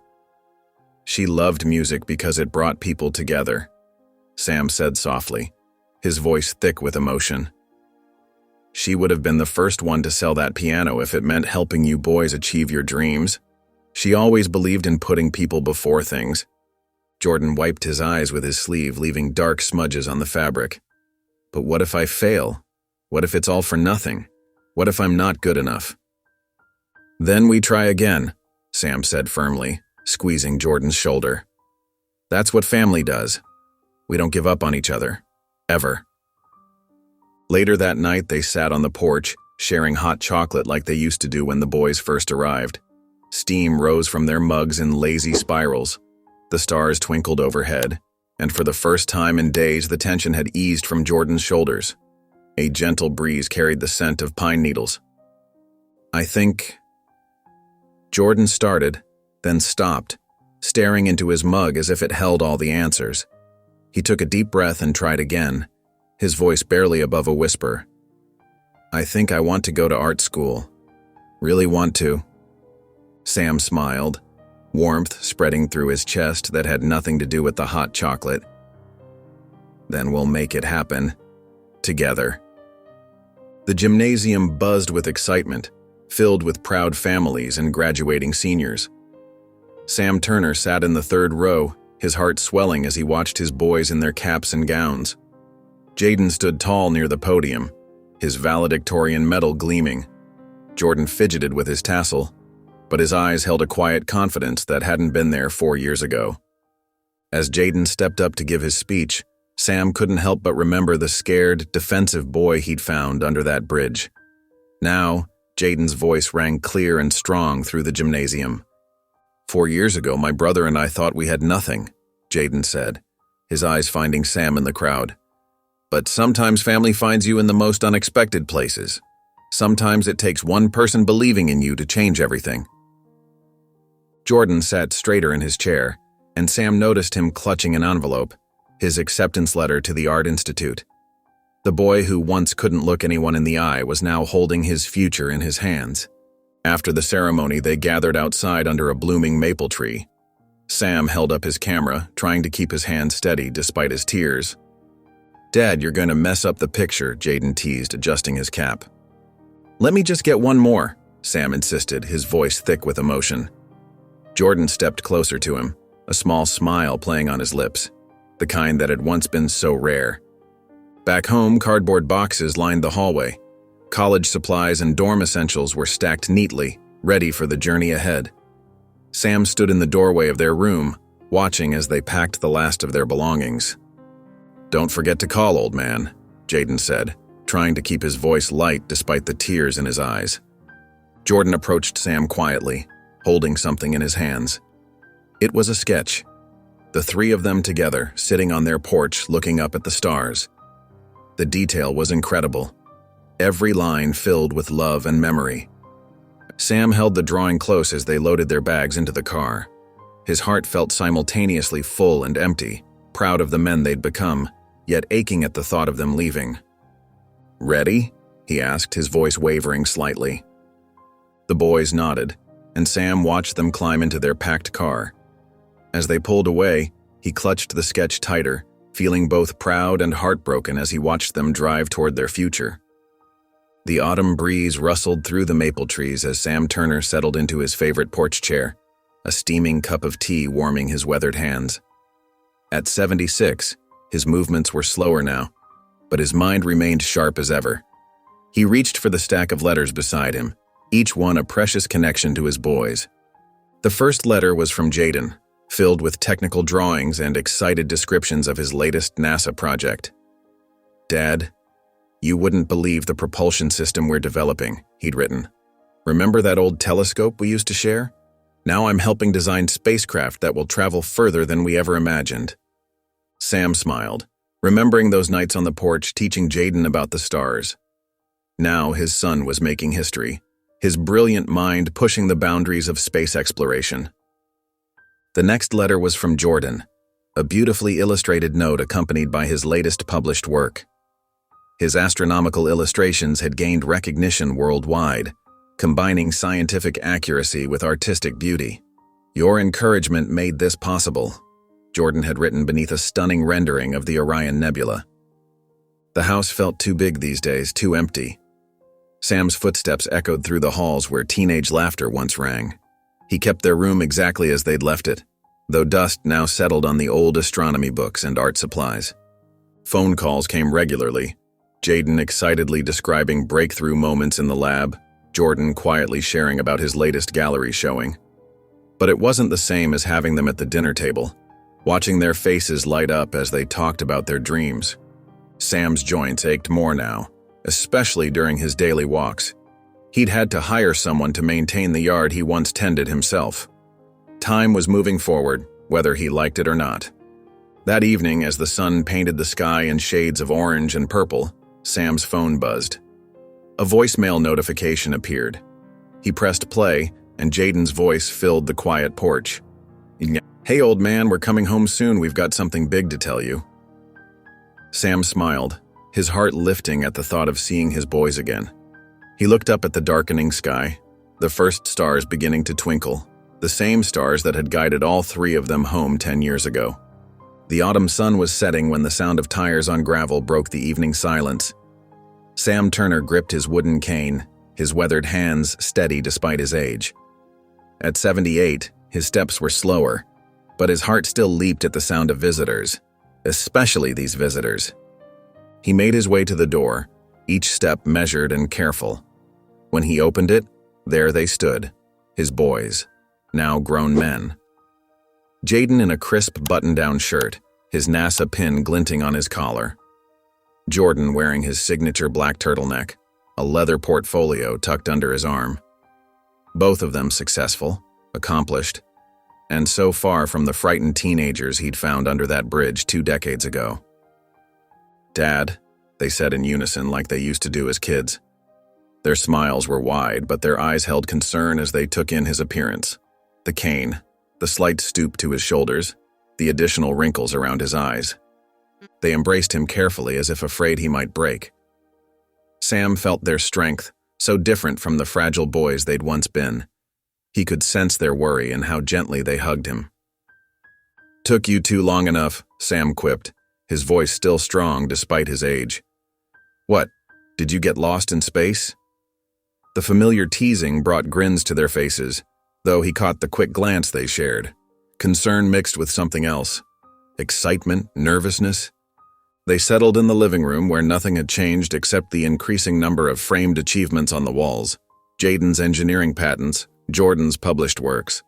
she loved music because it brought people together," Sam said softly, his voice thick with emotion. "She would have been the first one to sell that piano if it meant helping you boys achieve your dreams. She always believed in putting people before things." Jordan wiped his eyes with his sleeve, leaving dark smudges on the fabric. "But what if I fail? What if it's all for nothing? What if I'm not good enough?" "Then we try again," Sam said firmly, squeezing Jordan's shoulder. "That's what family does. We don't give up on each other. Ever." Later that night, they sat on the porch, sharing hot chocolate like they used to do when the boys first arrived. Steam rose from their mugs in lazy spirals. The stars twinkled overhead, and for the first time in days, the tension had eased from Jordan's shoulders. A gentle breeze carried the scent of pine needles. "I think..." Jordan started, then stopped, staring into his mug as if it held all the answers. He took a deep breath and tried again, his voice barely above a whisper. "I think I want to go to art school. Really want to." Sam smiled, warmth spreading through his chest that had nothing to do with the hot chocolate. "Then we'll make it happen. Together." The gymnasium buzzed with excitement, filled with proud families and graduating seniors. Sam Turner sat in the 3rd row, his heart swelling as he watched his boys in their caps and gowns. Jaden stood tall near the podium, his valedictorian medal gleaming. Jordan fidgeted with his tassel, but his eyes held a quiet confidence that hadn't been there 4 years ago. As Jaden stepped up to give his speech, Sam couldn't help but remember the scared, defensive boy he'd found under that bridge. Now, Jaden's voice rang clear and strong through the gymnasium. 4 years ago, my brother and I thought we had nothing, Jaden said, his eyes finding Sam in the crowd. But sometimes family finds you in the most unexpected places. Sometimes it takes one person believing in you to change everything. Jordan sat straighter in his chair, and Sam noticed him clutching an envelope, his acceptance letter to the Art Institute. The boy who once couldn't look anyone in the eye was now holding his future in his hands. After the ceremony, they gathered outside under a blooming maple tree. Sam held up his camera, trying to keep his hand steady despite his tears. "Dad, you're going to mess up the picture," Jaden teased, adjusting his cap. "Let me just get one more," Sam insisted, his voice thick with emotion. Jordan stepped closer to him, a small smile playing on his lips, the kind that had once been so rare. Back home, cardboard boxes lined the hallway. College supplies and dorm essentials were stacked neatly, ready for the journey ahead. Sam stood in the doorway of their room, watching as they packed the last of their belongings. "Don't forget to call, old man," Jaden said, trying to keep his voice light despite the tears in his eyes. Jordan approached Sam quietly, holding something in his hands. It was a sketch. The three of them together, sitting on their porch looking up at the stars. The detail was incredible, every line filled with love and memory. Sam held the drawing close as they loaded their bags into the car. His heart felt simultaneously full and empty, proud of the men they'd become, yet aching at the thought of them leaving. "Ready?" he asked, his voice wavering slightly. The boys nodded, and Sam watched them climb into their packed car. As they pulled away, he clutched the sketch tighter, feeling both proud and heartbroken as he watched them drive toward their future. The autumn breeze rustled through the maple trees as Sam Turner settled into his favorite porch chair, a steaming cup of tea warming his weathered hands. At 76, his movements were slower now, but his mind remained sharp as ever. He reached for the stack of letters beside him, each one a precious connection to his boys. The first letter was from Jaden, filled with technical drawings and excited descriptions of his latest NASA project. "Dad, you wouldn't believe the propulsion system we're developing," he'd written. "Remember that old telescope we used to share? Now I'm helping design spacecraft that will travel further than we ever imagined." Sam smiled, remembering those nights on the porch teaching Jaden about the stars. Now his son was making history, his brilliant mind pushing the boundaries of space exploration. The next letter was from Jordan, a beautifully illustrated note accompanied by his latest published work. His astronomical illustrations had gained recognition worldwide, combining scientific accuracy with artistic beauty. "Your encouragement made this possible," Jordan had written beneath a stunning rendering of the Orion Nebula. The house felt too big these days, too empty. Sam's footsteps echoed through the halls where teenage laughter once rang. He kept their room exactly as they'd left it, though dust now settled on the old astronomy books and art supplies. Phone calls came regularly, Jaden excitedly describing breakthrough moments in the lab, Jordan quietly sharing about his latest gallery showing. But it wasn't the same as having them at the dinner table, watching their faces light up as they talked about their dreams. Sam's joints ached more now, especially during his daily walks. He'd had to hire someone to maintain the yard he once tended himself. Time was moving forward, whether he liked it or not. That evening, as the sun painted the sky in shades of orange and purple, Sam's phone buzzed. A voicemail notification appeared. He pressed play, and Jaden's voice filled the quiet porch. "Hey, old man, we're coming home soon. We've got something big to tell you." Sam smiled, his heart lifting at the thought of seeing his boys again. He looked up at the darkening sky, the first stars beginning to twinkle, the same stars that had guided all three of them home 10 years ago. The autumn sun was setting when the sound of tires on gravel broke the evening silence. Sam Turner gripped his wooden cane, his weathered hands steady despite his age. At 78, his steps were slower, but his heart still leaped at the sound of visitors, especially these visitors. He made his way to the door, each step measured and careful. When he opened it, there they stood, his boys, now grown men. Jaden in a crisp button-down shirt, his NASA pin glinting on his collar. Jordan wearing his signature black turtleneck, a leather portfolio tucked under his arm. Both of them successful, accomplished, and so far from the frightened teenagers he'd found under that bridge 2 decades ago. "Dad," they said in unison like they used to do as kids. Their smiles were wide, but their eyes held concern as they took in his appearance. The cane, the slight stoop to his shoulders, the additional wrinkles around his eyes. They embraced him carefully as if afraid he might break. Sam felt their strength, so different from the fragile boys they'd once been. He could sense their worry and how gently they hugged him. "Took you 2 long enough," Sam quipped, his voice still strong despite his age. "What, did you get lost in space?" The familiar teasing brought grins to their faces, though he caught the quick glance they shared. Concern mixed with something else. Excitement, nervousness. They settled in the living room where nothing had changed except the increasing number of framed achievements on the walls. Jaden's engineering patents, Jordan's published works.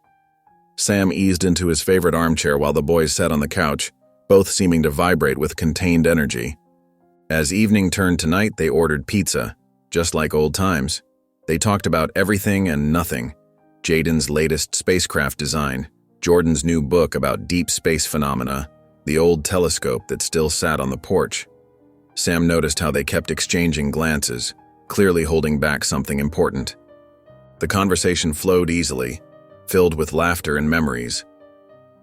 Sam eased into his favorite armchair while the boys sat on the couch, both seeming to vibrate with contained energy. As evening turned to night, they ordered pizza, just like old times. They talked about everything and nothing. Jaden's latest spacecraft design, Jordan's new book about deep space phenomena, the old telescope that still sat on the porch. Sam noticed how they kept exchanging glances, clearly holding back something important. The conversation flowed easily, filled with laughter and memories.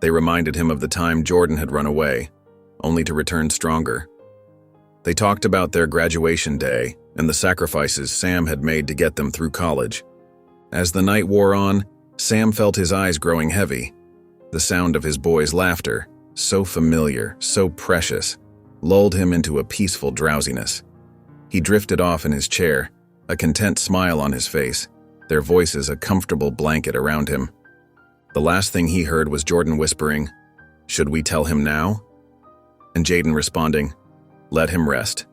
They reminded him of the time Jordan had run away, only to return stronger. They talked about their graduation day and the sacrifices Sam had made to get them through college. As the night wore on, Sam felt his eyes growing heavy. The sound of his boys' laughter, so familiar, so precious, lulled him into a peaceful drowsiness. He drifted off in his chair, a content smile on his face, their voices a comfortable blanket around him. The last thing he heard was Jordan whispering, "Should we tell him now?" And Jaden responding, "Let him rest.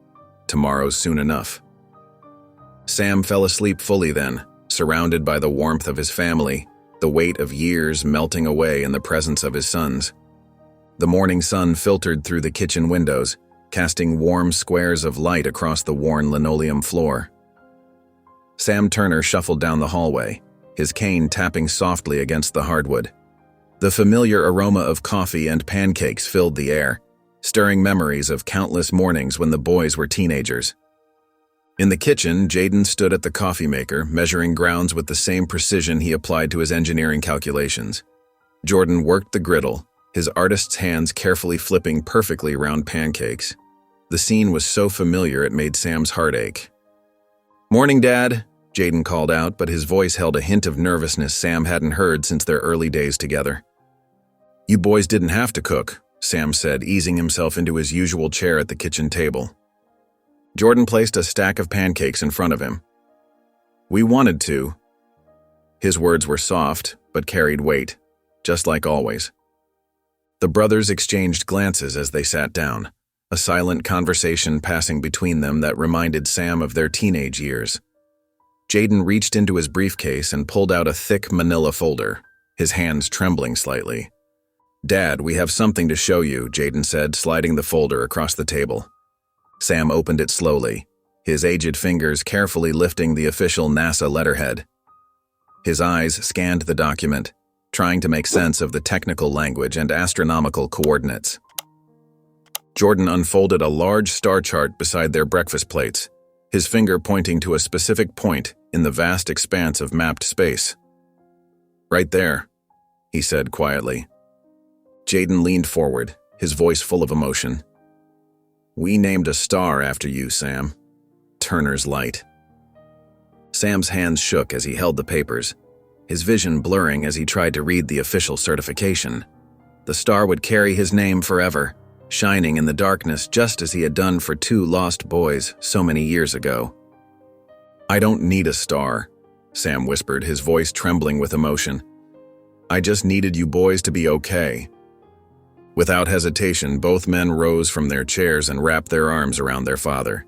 Tomorrow's soon enough." Sam fell asleep fully then, surrounded by the warmth of his family, the weight of years melting away in the presence of his sons. The morning sun filtered through the kitchen windows, casting warm squares of light across the worn linoleum floor. Sam Turner shuffled down the hallway, his cane tapping softly against the hardwood. The familiar aroma of coffee and pancakes filled the air, stirring memories of countless mornings when the boys were teenagers. In the kitchen, Jaden stood at the coffee maker, measuring grounds with the same precision he applied to his engineering calculations. Jordan worked the griddle, his artist's hands carefully flipping perfectly round pancakes. The scene was so familiar it made Sam's heart ache. "Morning, Dad," Jaden called out, but his voice held a hint of nervousness Sam hadn't heard since their early days together. "You boys didn't have to cook," Sam said, easing himself into his usual chair at the kitchen table. Jordan placed a stack of pancakes in front of him. "We wanted to." His words were soft, but carried weight, just like always. The brothers exchanged glances as they sat down, a silent conversation passing between them that reminded Sam of their teenage years. Jaden reached into his briefcase and pulled out a thick manila folder, his hands trembling slightly. "Dad, we have something to show you," Jaden said, sliding the folder across the table. Sam opened it slowly, his aged fingers carefully lifting the official NASA letterhead. His eyes scanned the document, trying to make sense of the technical language and astronomical coordinates. Jordan unfolded a large star chart beside their breakfast plates, his finger pointing to a specific point in the vast expanse of mapped space. "Right there," he said quietly. Jaden leaned forward, his voice full of emotion. "We named a star after you, Sam. Turner's Light." Sam's hands shook as he held the papers, his vision blurring as he tried to read the official certification. The star would carry his name forever, shining in the darkness just as he had done for 2 lost boys so many years ago. "I don't need a star," Sam whispered, his voice trembling with emotion. "I just needed you boys to be okay." Without hesitation, both men rose from their chairs and wrapped their arms around their father.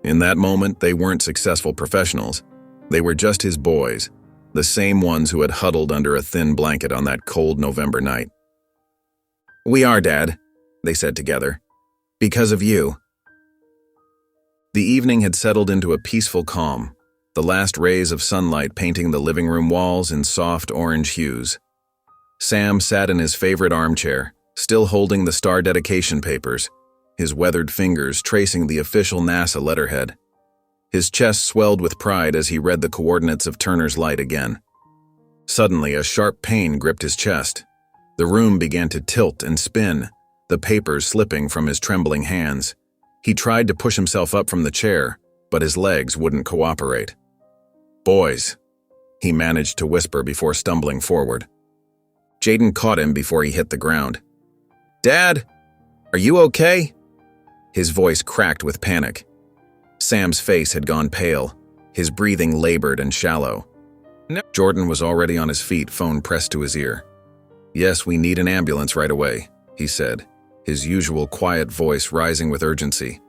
In that moment, they weren't successful professionals. They were just his boys, the same ones who had huddled under a thin blanket on that cold November night. "We are, Dad," they said together. "Because of you." The evening had settled into a peaceful calm, the last rays of sunlight painting the living room walls in soft orange hues. Sam sat in his favorite armchair, still holding the star dedication papers, his weathered fingers tracing the official NASA letterhead. His chest swelled with pride as he read the coordinates of Turner's Light again. Suddenly, a sharp pain gripped his chest. The room began to tilt and spin, the papers slipping from his trembling hands. He tried to push himself up from the chair, but his legs wouldn't cooperate. "Boys," he managed to whisper before stumbling forward. Jaden caught him before he hit the ground. "Dad, are you okay?" His voice cracked with panic. Sam's face had gone pale, his breathing labored and shallow. No. Jordan was already on his feet, phone pressed to his ear. "Yes, we need an ambulance right away," he said, his usual quiet voice rising with urgency.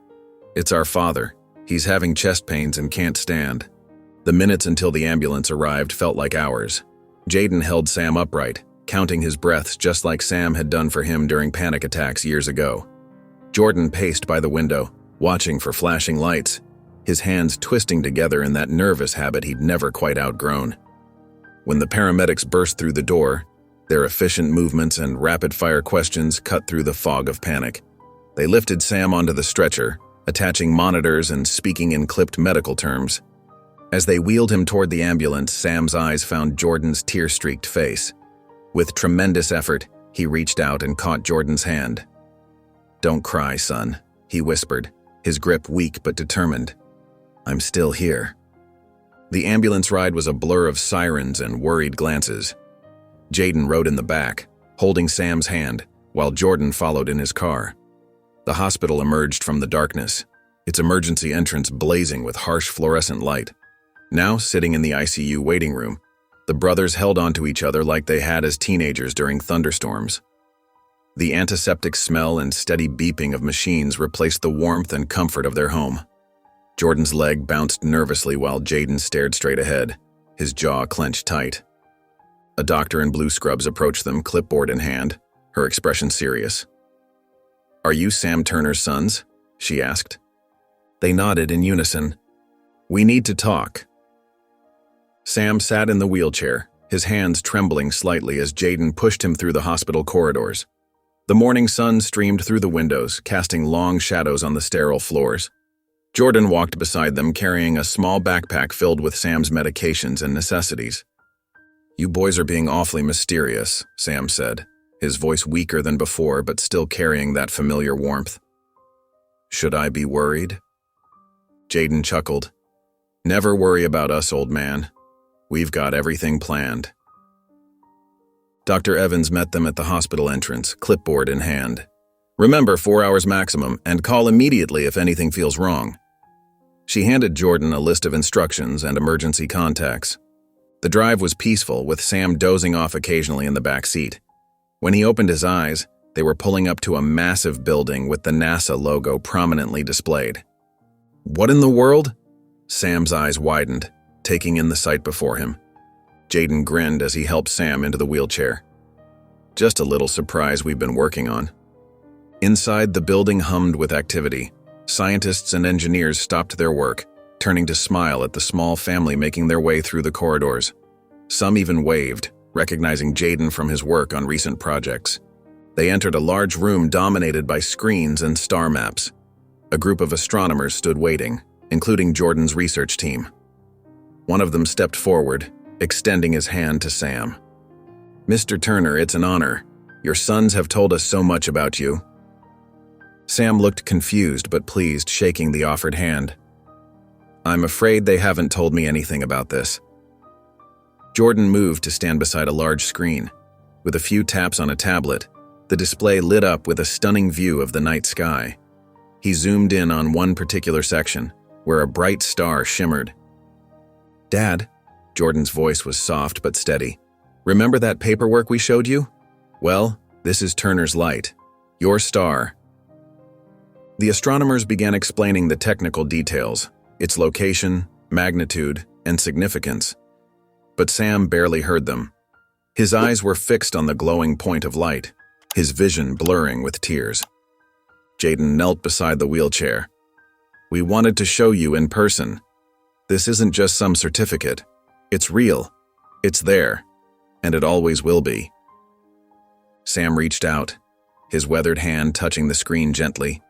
"It's our father. He's having chest pains and can't stand." The minutes until the ambulance arrived felt like hours. Jaden held Sam upright, counting his breaths just like Sam had done for him during panic attacks years ago. Jordan paced by the window, watching for flashing lights, his hands twisting together in that nervous habit he'd never quite outgrown. When the paramedics burst through the door, their efficient movements and rapid-fire questions cut through the fog of panic. They lifted Sam onto the stretcher, attaching monitors and speaking in clipped medical terms. As they wheeled him toward the ambulance, Sam's eyes found Jordan's tear-streaked face. With tremendous effort, he reached out and caught Jordan's hand. "Don't cry, son," he whispered, his grip weak but determined. "I'm still here." The ambulance ride was a blur of sirens and worried glances. Jaden rode in the back, holding Sam's hand, while Jordan followed in his car. The hospital emerged from the darkness, its emergency entrance blazing with harsh fluorescent light. Now, sitting in the ICU waiting room, the brothers held onto each other like they had as teenagers during thunderstorms. The antiseptic smell and steady beeping of machines replaced the warmth and comfort of their home. Jordan's leg bounced nervously while Jaden stared straight ahead, his jaw clenched tight. A doctor in blue scrubs approached them, clipboard in hand, her expression serious. "Are you Sam Turner's sons?" she asked. They nodded in unison. "We need to talk." Sam sat in the wheelchair, his hands trembling slightly as Jaden pushed him through the hospital corridors. The morning sun streamed through the windows, casting long shadows on the sterile floors. Jordan walked beside them, carrying a small backpack filled with Sam's medications and necessities. "You boys are being awfully mysterious," Sam said, his voice weaker than before but still carrying that familiar warmth. "Should I be worried?" Jaden chuckled. "Never worry about us, old man. We've got everything planned." Dr. Evans met them at the hospital entrance, clipboard in hand. "Remember, 4 hours maximum, and call immediately if anything feels wrong." She handed Jordan a list of instructions and emergency contacts. The drive was peaceful, with Sam dozing off occasionally in the back seat. When he opened his eyes, they were pulling up to a massive building with the NASA logo prominently displayed. "What in the world?" Sam's eyes widened, taking in the sight before him. Jaden grinned as he helped Sam into the wheelchair. "Just a little surprise we've been working on." Inside, the building hummed with activity. Scientists and engineers stopped their work, turning to smile at the small family making their way through the corridors. Some even waved, recognizing Jaden from his work on recent projects. They entered a large room dominated by screens and star maps. A group of astronomers stood waiting, including Jordan's research team. One of them stepped forward, extending his hand to Sam. "Mr. Turner, it's an honor. Your sons have told us so much about you." Sam looked confused but pleased, shaking the offered hand. "I'm afraid they haven't told me anything about this." Jordan moved to stand beside a large screen. With a few taps on a tablet, the display lit up with a stunning view of the night sky. He zoomed in on one particular section, where a bright star shimmered. "Dad," Jordan's voice was soft but steady, "remember that paperwork we showed you? Well, this is Turner's Light, Your star. The astronomers began explaining the technical details, its location, magnitude, and significance. But Sam barely heard them. His eyes were fixed on the glowing point of light, his vision blurring with tears. Jaden knelt beside the wheelchair. We wanted to show you in person. This isn't just some certificate. It's real. It's there. And it always will be. Sam reached out, his weathered hand touching the screen gently.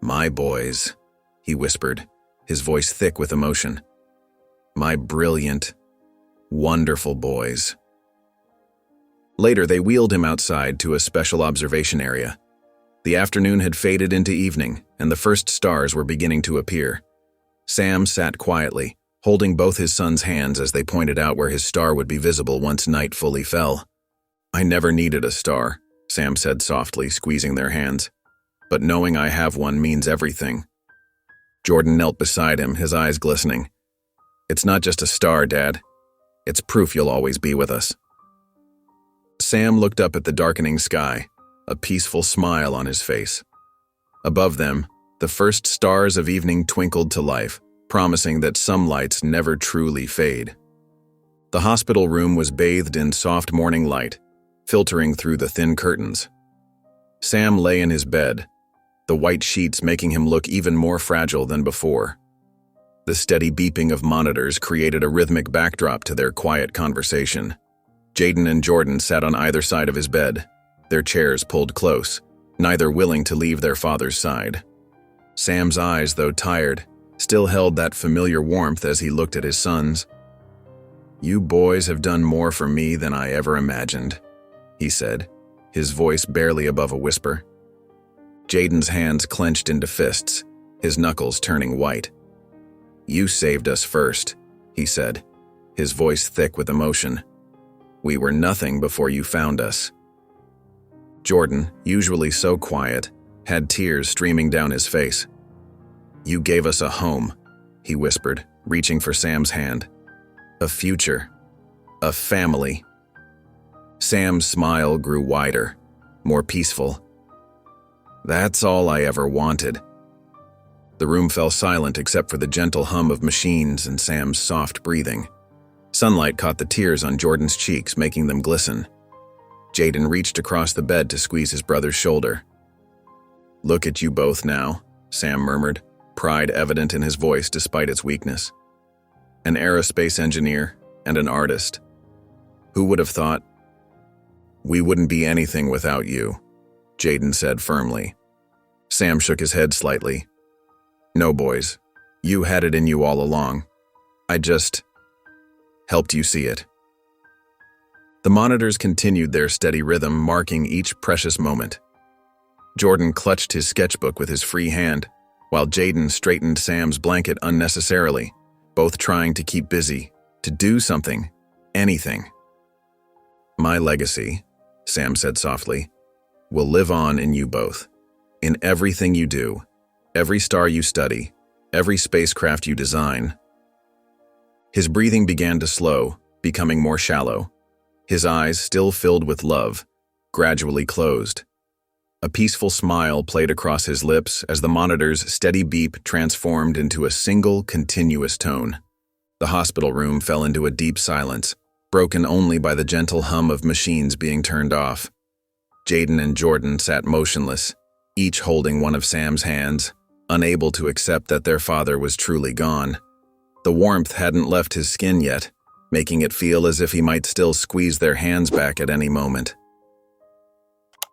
My boys, he whispered, his voice thick with emotion. My brilliant, wonderful boys. Later, they wheeled him outside to a special observation area. The afternoon had faded into evening, and the first stars were beginning to appear. Sam sat quietly, holding both his sons' hands as they pointed out where his star would be visible once night fully fell. I never needed a star, Sam said softly, squeezing their hands. But knowing I have one means everything. Jordan knelt beside him, his eyes glistening. It's not just a star, Dad. It's proof you'll always be with us. Sam looked up at the darkening sky, a peaceful smile on his face. Above them, the first stars of evening twinkled to life, promising that some lights never truly fade. The hospital room was bathed in soft morning light, filtering through the thin curtains. Sam lay in his bed, the white sheets making him look even more fragile than before. The steady beeping of monitors created a rhythmic backdrop to their quiet conversation. Jaden and Jordan sat on either side of his bed, their chairs pulled close, neither willing to leave their father's side. Sam's eyes, though tired, still held that familiar warmth as he looked at his sons. You boys have done more for me than I ever imagined, he said, his voice barely above a whisper. Jaden's hands clenched into fists, his knuckles turning white. You saved us first, he said, his voice thick with emotion. We were nothing before you found us. Jordan, usually so quiet, had tears streaming down his face. You gave us a home, he whispered, reaching for Sam's hand. A future. A family. Sam's smile grew wider, more peaceful. That's all I ever wanted. The room fell silent except for the gentle hum of machines and Sam's soft breathing. Sunlight caught the tears on Jordan's cheeks, making them glisten. Jaden reached across the bed to squeeze his brother's shoulder. Look at you both now, Sam murmured, pride evident in his voice despite its weakness. An aerospace engineer and an artist. Who would have thought? We wouldn't be anything without you, Jaden said firmly. Sam shook his head slightly. No, boys. You had it in you all along. I just helped you see it. The monitors continued their steady rhythm, marking each precious moment. Jordan clutched his sketchbook with his free hand, while Jaden straightened Sam's blanket unnecessarily, both trying to keep busy, to do something, anything. My legacy, Sam said softly, will live on in you both, in everything you do, every star you study, every spacecraft you design. His breathing began to slow, becoming more shallow. His eyes, still filled with love, gradually closed. A peaceful smile played across his lips as the monitor's steady beep transformed into a single, continuous tone. The hospital room fell into a deep silence, broken only by the gentle hum of machines being turned off. Jaden and Jordan sat motionless, each holding one of Sam's hands, unable to accept that their father was truly gone. The warmth hadn't left his skin yet, making it feel as if he might still squeeze their hands back at any moment.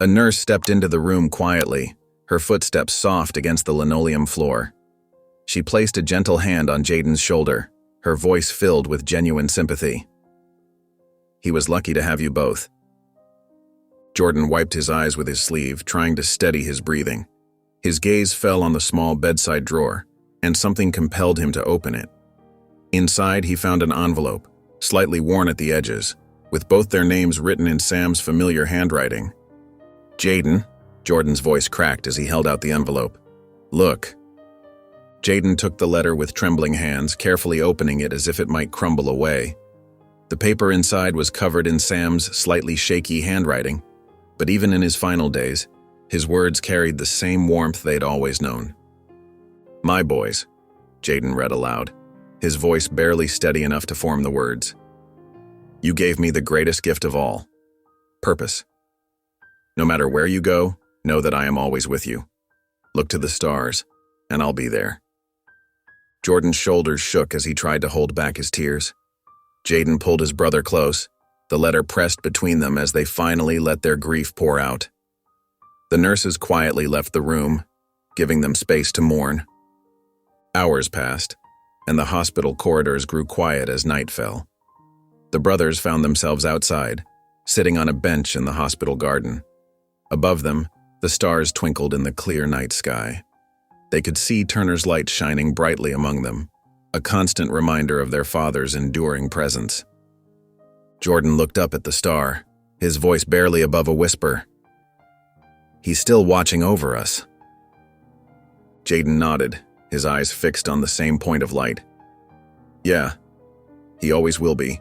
A nurse stepped into the room quietly, her footsteps soft against the linoleum floor. She placed a gentle hand on Jaden's shoulder, her voice filled with genuine sympathy. He was lucky to have you both. Jordan wiped his eyes with his sleeve, trying to steady his breathing. His gaze fell on the small bedside drawer, and something compelled him to open it. Inside, he found an envelope, slightly worn at the edges, with both their names written in Sam's familiar handwriting. Jaden, Jordan's voice cracked as he held out the envelope. Look. Jaden took the letter with trembling hands, carefully opening it as if it might crumble away. The paper inside was covered in Sam's slightly shaky handwriting, but even in his final days, His words carried the same warmth they'd always known. "My boys," Jaden read aloud, his voice barely steady enough to form the words. "You gave me the greatest gift of all, purpose. No matter where you go, know that I am always with you. Look to the stars, and I'll be there." Jordan's shoulders shook as he tried to hold back his tears. Jaden pulled his brother close, the letter pressed between them as they finally let their grief pour out. The nurses quietly left the room, giving them space to mourn. Hours passed, and the hospital corridors grew quiet as night fell. The brothers found themselves outside, sitting on a bench in the hospital garden. Above them, the stars twinkled in the clear night sky. They could see Turner's light shining brightly among them, a constant reminder of their father's enduring presence. Jordan looked up at the star, his voice barely above a whisper. "He's still watching over us." Jaden nodded, his eyes fixed on the same point of light. "Yeah, he always will be."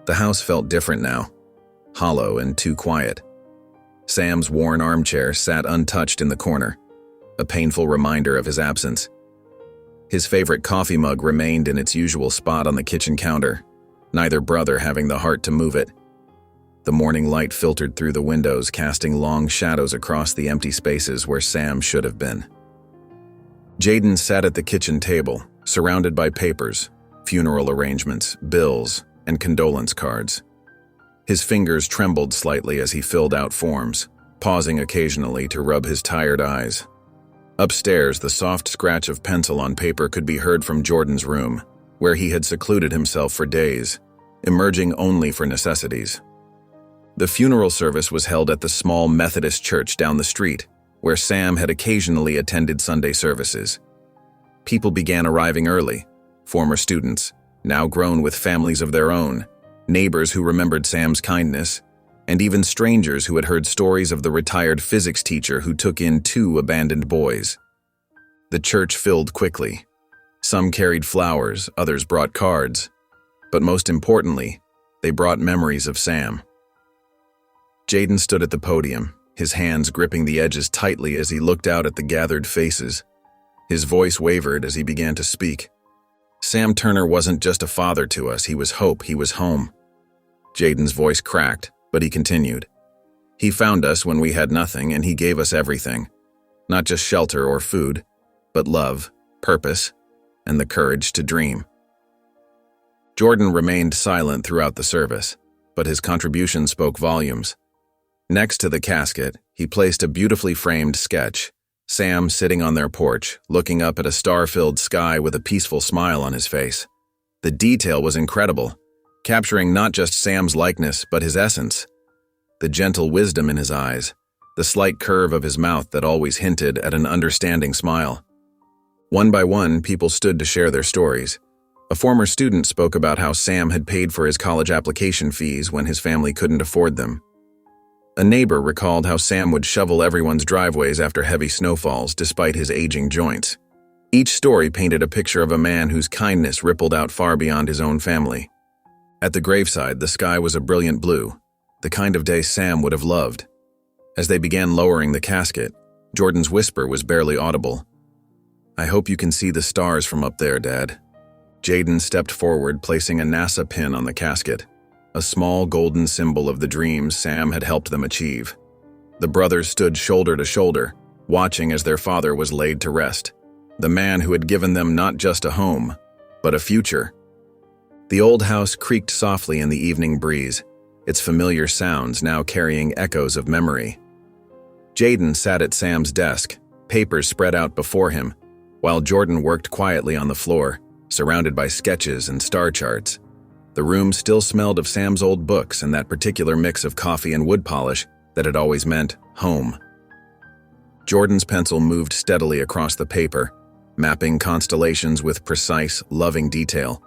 The house felt different now, hollow and too quiet. Sam's worn armchair sat untouched in the corner, a painful reminder of his absence. His favorite coffee mug remained in its usual spot on the kitchen counter, neither brother having the heart to move it. The morning light filtered through the windows, casting long shadows across the empty spaces where Sam should have been. Jaden sat at the kitchen table, surrounded by papers, funeral arrangements, bills, and condolence cards. His fingers trembled slightly as he filled out forms, pausing occasionally to rub his tired eyes. Upstairs, the soft scratch of pencil on paper could be heard from Jordan's room, where he had secluded himself for days, emerging only for necessities. The funeral service was held at the small Methodist church down the street, where Sam had occasionally attended Sunday services. People began arriving early, former students, now grown with families of their own, neighbors who remembered Sam's kindness, and even strangers who had heard stories of the retired physics teacher who took in 2 abandoned boys. The church filled quickly. Some carried flowers, others brought cards, but most importantly, they brought memories of Sam. Jaden stood at the podium, his hands gripping the edges tightly as he looked out at the gathered faces. His voice wavered as he began to speak. "Sam Turner wasn't just a father to us, he was hope, he was home." Jaden's voice cracked, but he continued. "He found us when we had nothing, and he gave us everything. Not just shelter or food, but love, purpose, and the courage to dream." Jordan remained silent throughout the service, but his contribution spoke volumes. Next to the casket, he placed a beautifully framed sketch, Sam sitting on their porch, looking up at a star-filled sky with a peaceful smile on his face. The detail was incredible, capturing not just Sam's likeness, but his essence. The gentle wisdom in his eyes, the slight curve of his mouth that always hinted at an understanding smile. One by one, people stood to share their stories. A former student spoke about how Sam had paid for his college application fees when his family couldn't afford them. A neighbor recalled how Sam would shovel everyone's driveways after heavy snowfalls despite his aging joints. Each story painted a picture of a man whose kindness rippled out far beyond his own family. At the graveside, the sky was a brilliant blue, the kind of day Sam would have loved. As they began lowering the casket, Jordan's whisper was barely audible. "I hope you can see the stars from up there, Dad." Jaden stepped forward, placing a NASA pin on the casket, a small golden symbol of the dreams Sam had helped them achieve. The brothers stood shoulder to shoulder, watching as their father was laid to rest, the man who had given them not just a home, but a future. The old house creaked softly in the evening breeze, its familiar sounds now carrying echoes of memory. Jaden sat at Sam's desk, papers spread out before him, while Jordan worked quietly on the floor, surrounded by sketches and star charts. The room still smelled of Sam's old books and that particular mix of coffee and wood polish that had always meant home. Jordan's pencil moved steadily across the paper, mapping constellations with precise, loving detail.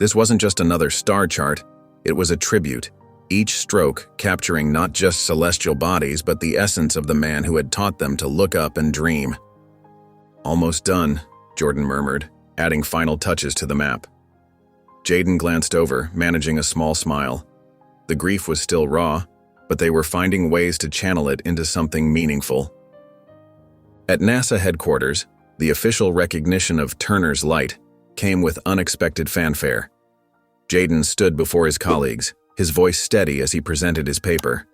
This wasn't just another star chart, it was a tribute, each stroke capturing not just celestial bodies but the essence of the man who had taught them to look up and dream. "Almost done," Jordan murmured, adding final touches to the map. Jaden glanced over, managing a small smile. The grief was still raw, but they were finding ways to channel it into something meaningful. At NASA headquarters, the official recognition of Turner's Light came with unexpected fanfare. Jaden stood before his colleagues, his voice steady as he presented his paper.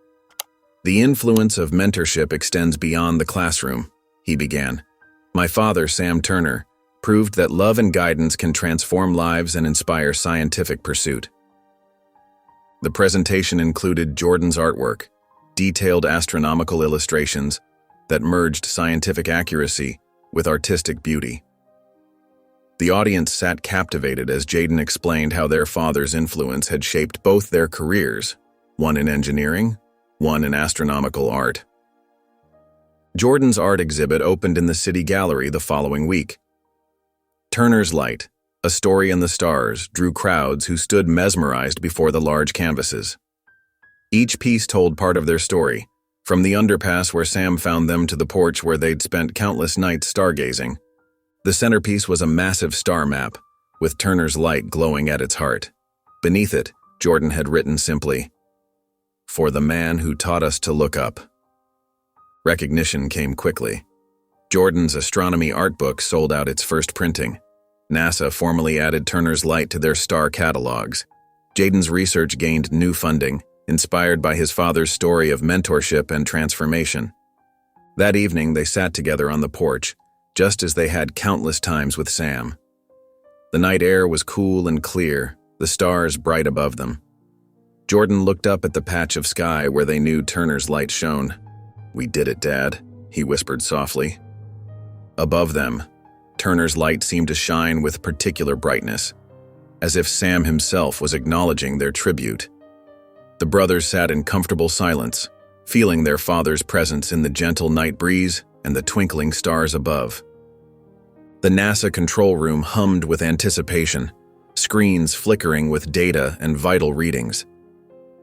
"The influence of mentorship extends beyond the classroom," he began. "My father, Sam Turner, proved that love and guidance can transform lives and inspire scientific pursuit." The presentation included Jordan's artwork, detailed astronomical illustrations that merged scientific accuracy with artistic beauty. The audience sat captivated as Jaden explained how their father's influence had shaped both their careers, one in engineering, one in astronomical art. Jordan's art exhibit opened in the City Gallery the following week. Turner's Light, A Story in the Stars, drew crowds who stood mesmerized before the large canvases. Each piece told part of their story, from the underpass where Sam found them to the porch where they'd spent countless nights stargazing. The centerpiece was a massive star map, with Turner's Light glowing at its heart. Beneath it, Jordan had written simply, "For the man who taught us to look up." Recognition came quickly. Jordan's astronomy art book sold out its first printing. NASA formally added Turner's Light to their star catalogs. Jaden's research gained new funding, inspired by his father's story of mentorship and transformation. That evening, they sat together on the porch, just as they had countless times with Sam. The night air was cool and clear, the stars bright above them. Jordan looked up at the patch of sky where they knew Turner's Light shone. "We did it, Dad," he whispered softly. Above them, Turner's Light seemed to shine with particular brightness, as if Sam himself was acknowledging their tribute. The brothers sat in comfortable silence, feeling their father's presence in the gentle night breeze and the twinkling stars above. The NASA control room hummed with anticipation, screens flickering with data and vital readings.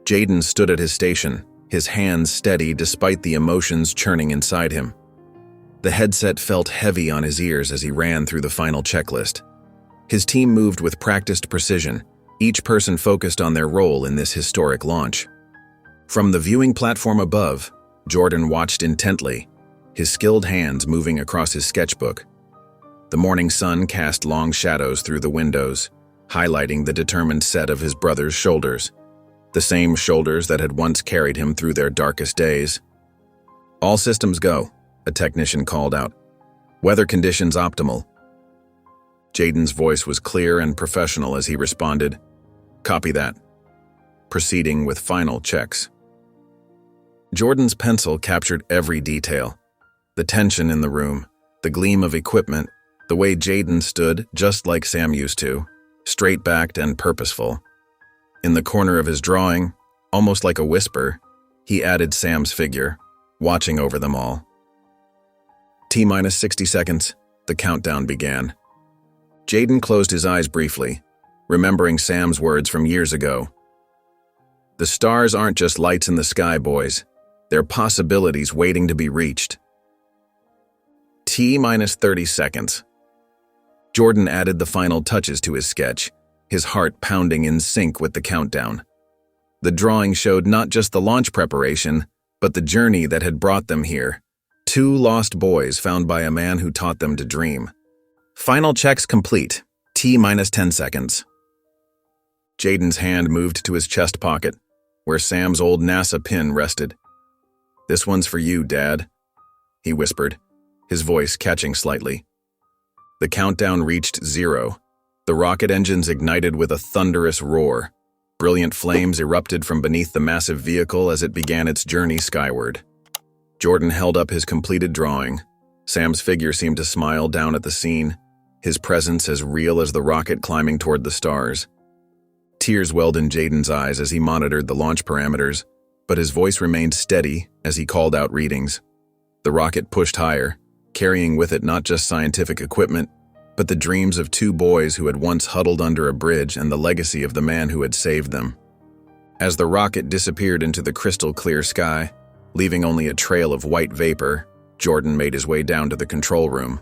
Jaden stood at his station, his hands steady despite the emotions churning inside him. The headset felt heavy on his ears as he ran through the final checklist. His team moved with practiced precision, each person focused on their role in this historic launch. From the viewing platform above, Jordan watched intently, his skilled hands moving across his sketchbook. The morning sun cast long shadows through the windows, highlighting the determined set of his brother's shoulders, the same shoulders that had once carried him through their darkest days. "All systems go," a technician called out. "Weather conditions optimal." Jaden's voice was clear and professional as he responded, "Copy that," proceeding with final checks. Jordan's pencil captured every detail. The tension in the room, the gleam of equipment, the way Jaden stood just like Sam used to, straight-backed and purposeful. In the corner of his drawing, almost like a whisper, he added Sam's figure, watching over them all. T-minus 60 seconds, the countdown began. Jaden closed his eyes briefly, remembering Sam's words from years ago. "The stars aren't just lights in the sky, boys. They're possibilities waiting to be reached." T-minus 30 seconds. Jordan added the final touches to his sketch, his heart pounding in sync with the countdown. The drawing showed not just the launch preparation, but the journey that had brought them here. Two lost boys found by a man who taught them to dream. Final checks complete. T-minus 10 seconds. Jaden's hand moved to his chest pocket, where Sam's old NASA pin rested. "This one's for you, Dad," he whispered, his voice catching slightly. The countdown reached 0. The rocket engines ignited with a thunderous roar. Brilliant flames erupted from beneath the massive vehicle as it began its journey skyward. Jordan held up his completed drawing. Sam's figure seemed to smile down at the scene, his presence as real as the rocket climbing toward the stars. Tears welled in Jaden's eyes as he monitored the launch parameters, but his voice remained steady as he called out readings. The rocket pushed higher, carrying with it not just scientific equipment, but the dreams of two boys who had once huddled under a bridge and the legacy of the man who had saved them. As the rocket disappeared into the crystal-clear sky, leaving only a trail of white vapor, Jordan made his way down to the control room.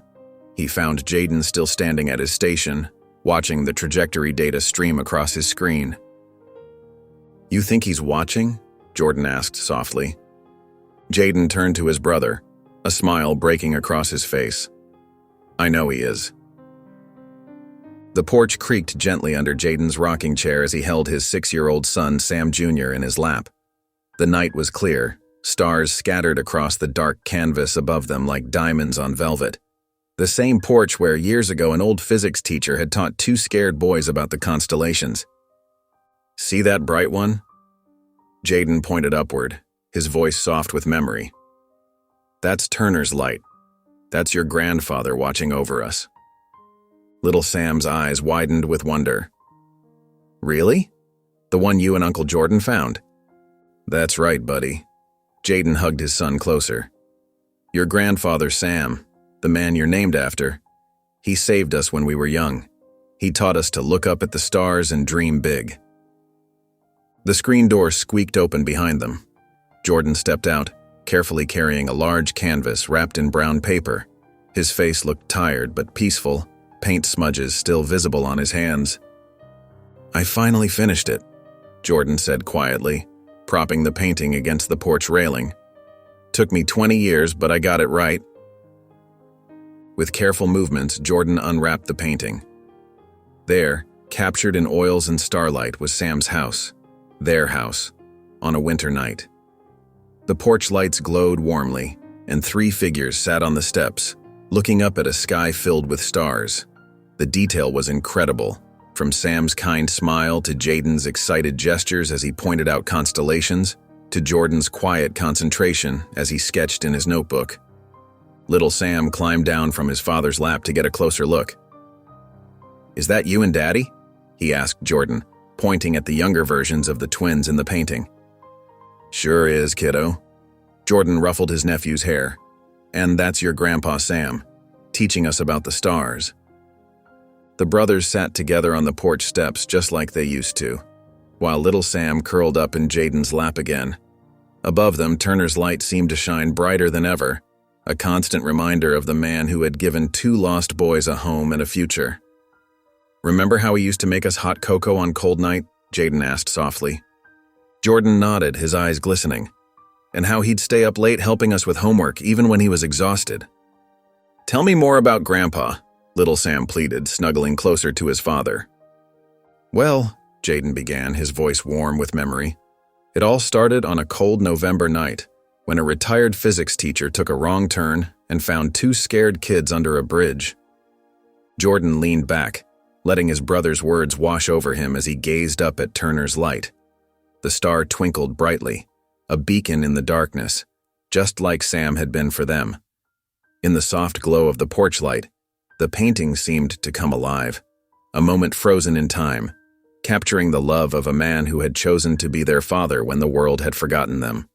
He found Jaden still standing at his station, watching the trajectory data stream across his screen. "You think he's watching?" Jordan asked softly. Jaden turned to his brother, a smile breaking across his face. I know he is. The porch creaked gently under Jaden's rocking chair as he held his 6-year-old son, Sam Jr., in his lap. The night was clear, stars scattered across the dark canvas above them like diamonds on velvet. The same porch where years ago an old physics teacher had taught 2 scared boys about the constellations. See that bright one? Jaden pointed upward, his voice soft with memory. That's Turner's light. That's your grandfather watching over us. Little Sam's eyes widened with wonder. Really? The one you and Uncle Jordan found? That's right, buddy. Jaden hugged his son closer. Your grandfather, Sam, the man you're named after, he saved us when we were young. He taught us to look up at the stars and dream big. The screen door squeaked open behind them. Jordan stepped out, carefully carrying a large canvas wrapped in brown paper. His face looked tired but peaceful, paint smudges still visible on his hands. I finally finished it, Jordan said quietly, propping the painting against the porch railing. Took me 20 years, but I got it right. With careful movements, Jordan unwrapped the painting. There, captured in oils and starlight, was Sam's house. Their house, on a winter night. The porch lights glowed warmly, and 3 figures sat on the steps, looking up at a sky filled with stars. The detail was incredible, from Sam's kind smile to Jaden's excited gestures as he pointed out constellations, to Jordan's quiet concentration as he sketched in his notebook. Little Sam climbed down from his father's lap to get a closer look. Is that you and Daddy? He asked Jordan, pointing at the younger versions of the twins in the painting. Sure is, kiddo. Jordan ruffled his nephew's hair. And that's your grandpa Sam, teaching us about the stars. The brothers sat together on the porch steps just like they used to, while little Sam curled up in Jaden's lap again. Above them, Turner's light seemed to shine brighter than ever, a constant reminder of the man who had given 2 lost boys a home and a future. Remember how he used to make us hot cocoa on cold night? Jaden asked softly. Jordan nodded, his eyes glistening. And how he'd stay up late helping us with homework even when he was exhausted. Tell me more about Grandpa, little Sam pleaded, snuggling closer to his father. Well, Jaden began, his voice warm with memory. It all started on a cold November night when a retired physics teacher took a wrong turn and found 2 scared kids under a bridge. Jordan leaned back, letting his brother's words wash over him as he gazed up at Turner's light. The star twinkled brightly, a beacon in the darkness, just like Sam had been for them. In the soft glow of the porch light, the painting seemed to come alive, a moment frozen in time, capturing the love of a man who had chosen to be their father when the world had forgotten them.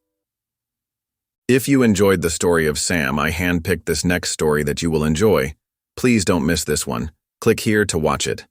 If you enjoyed the story of Sam, I handpicked this next story that you will enjoy. Please don't miss this one. Click here to watch it.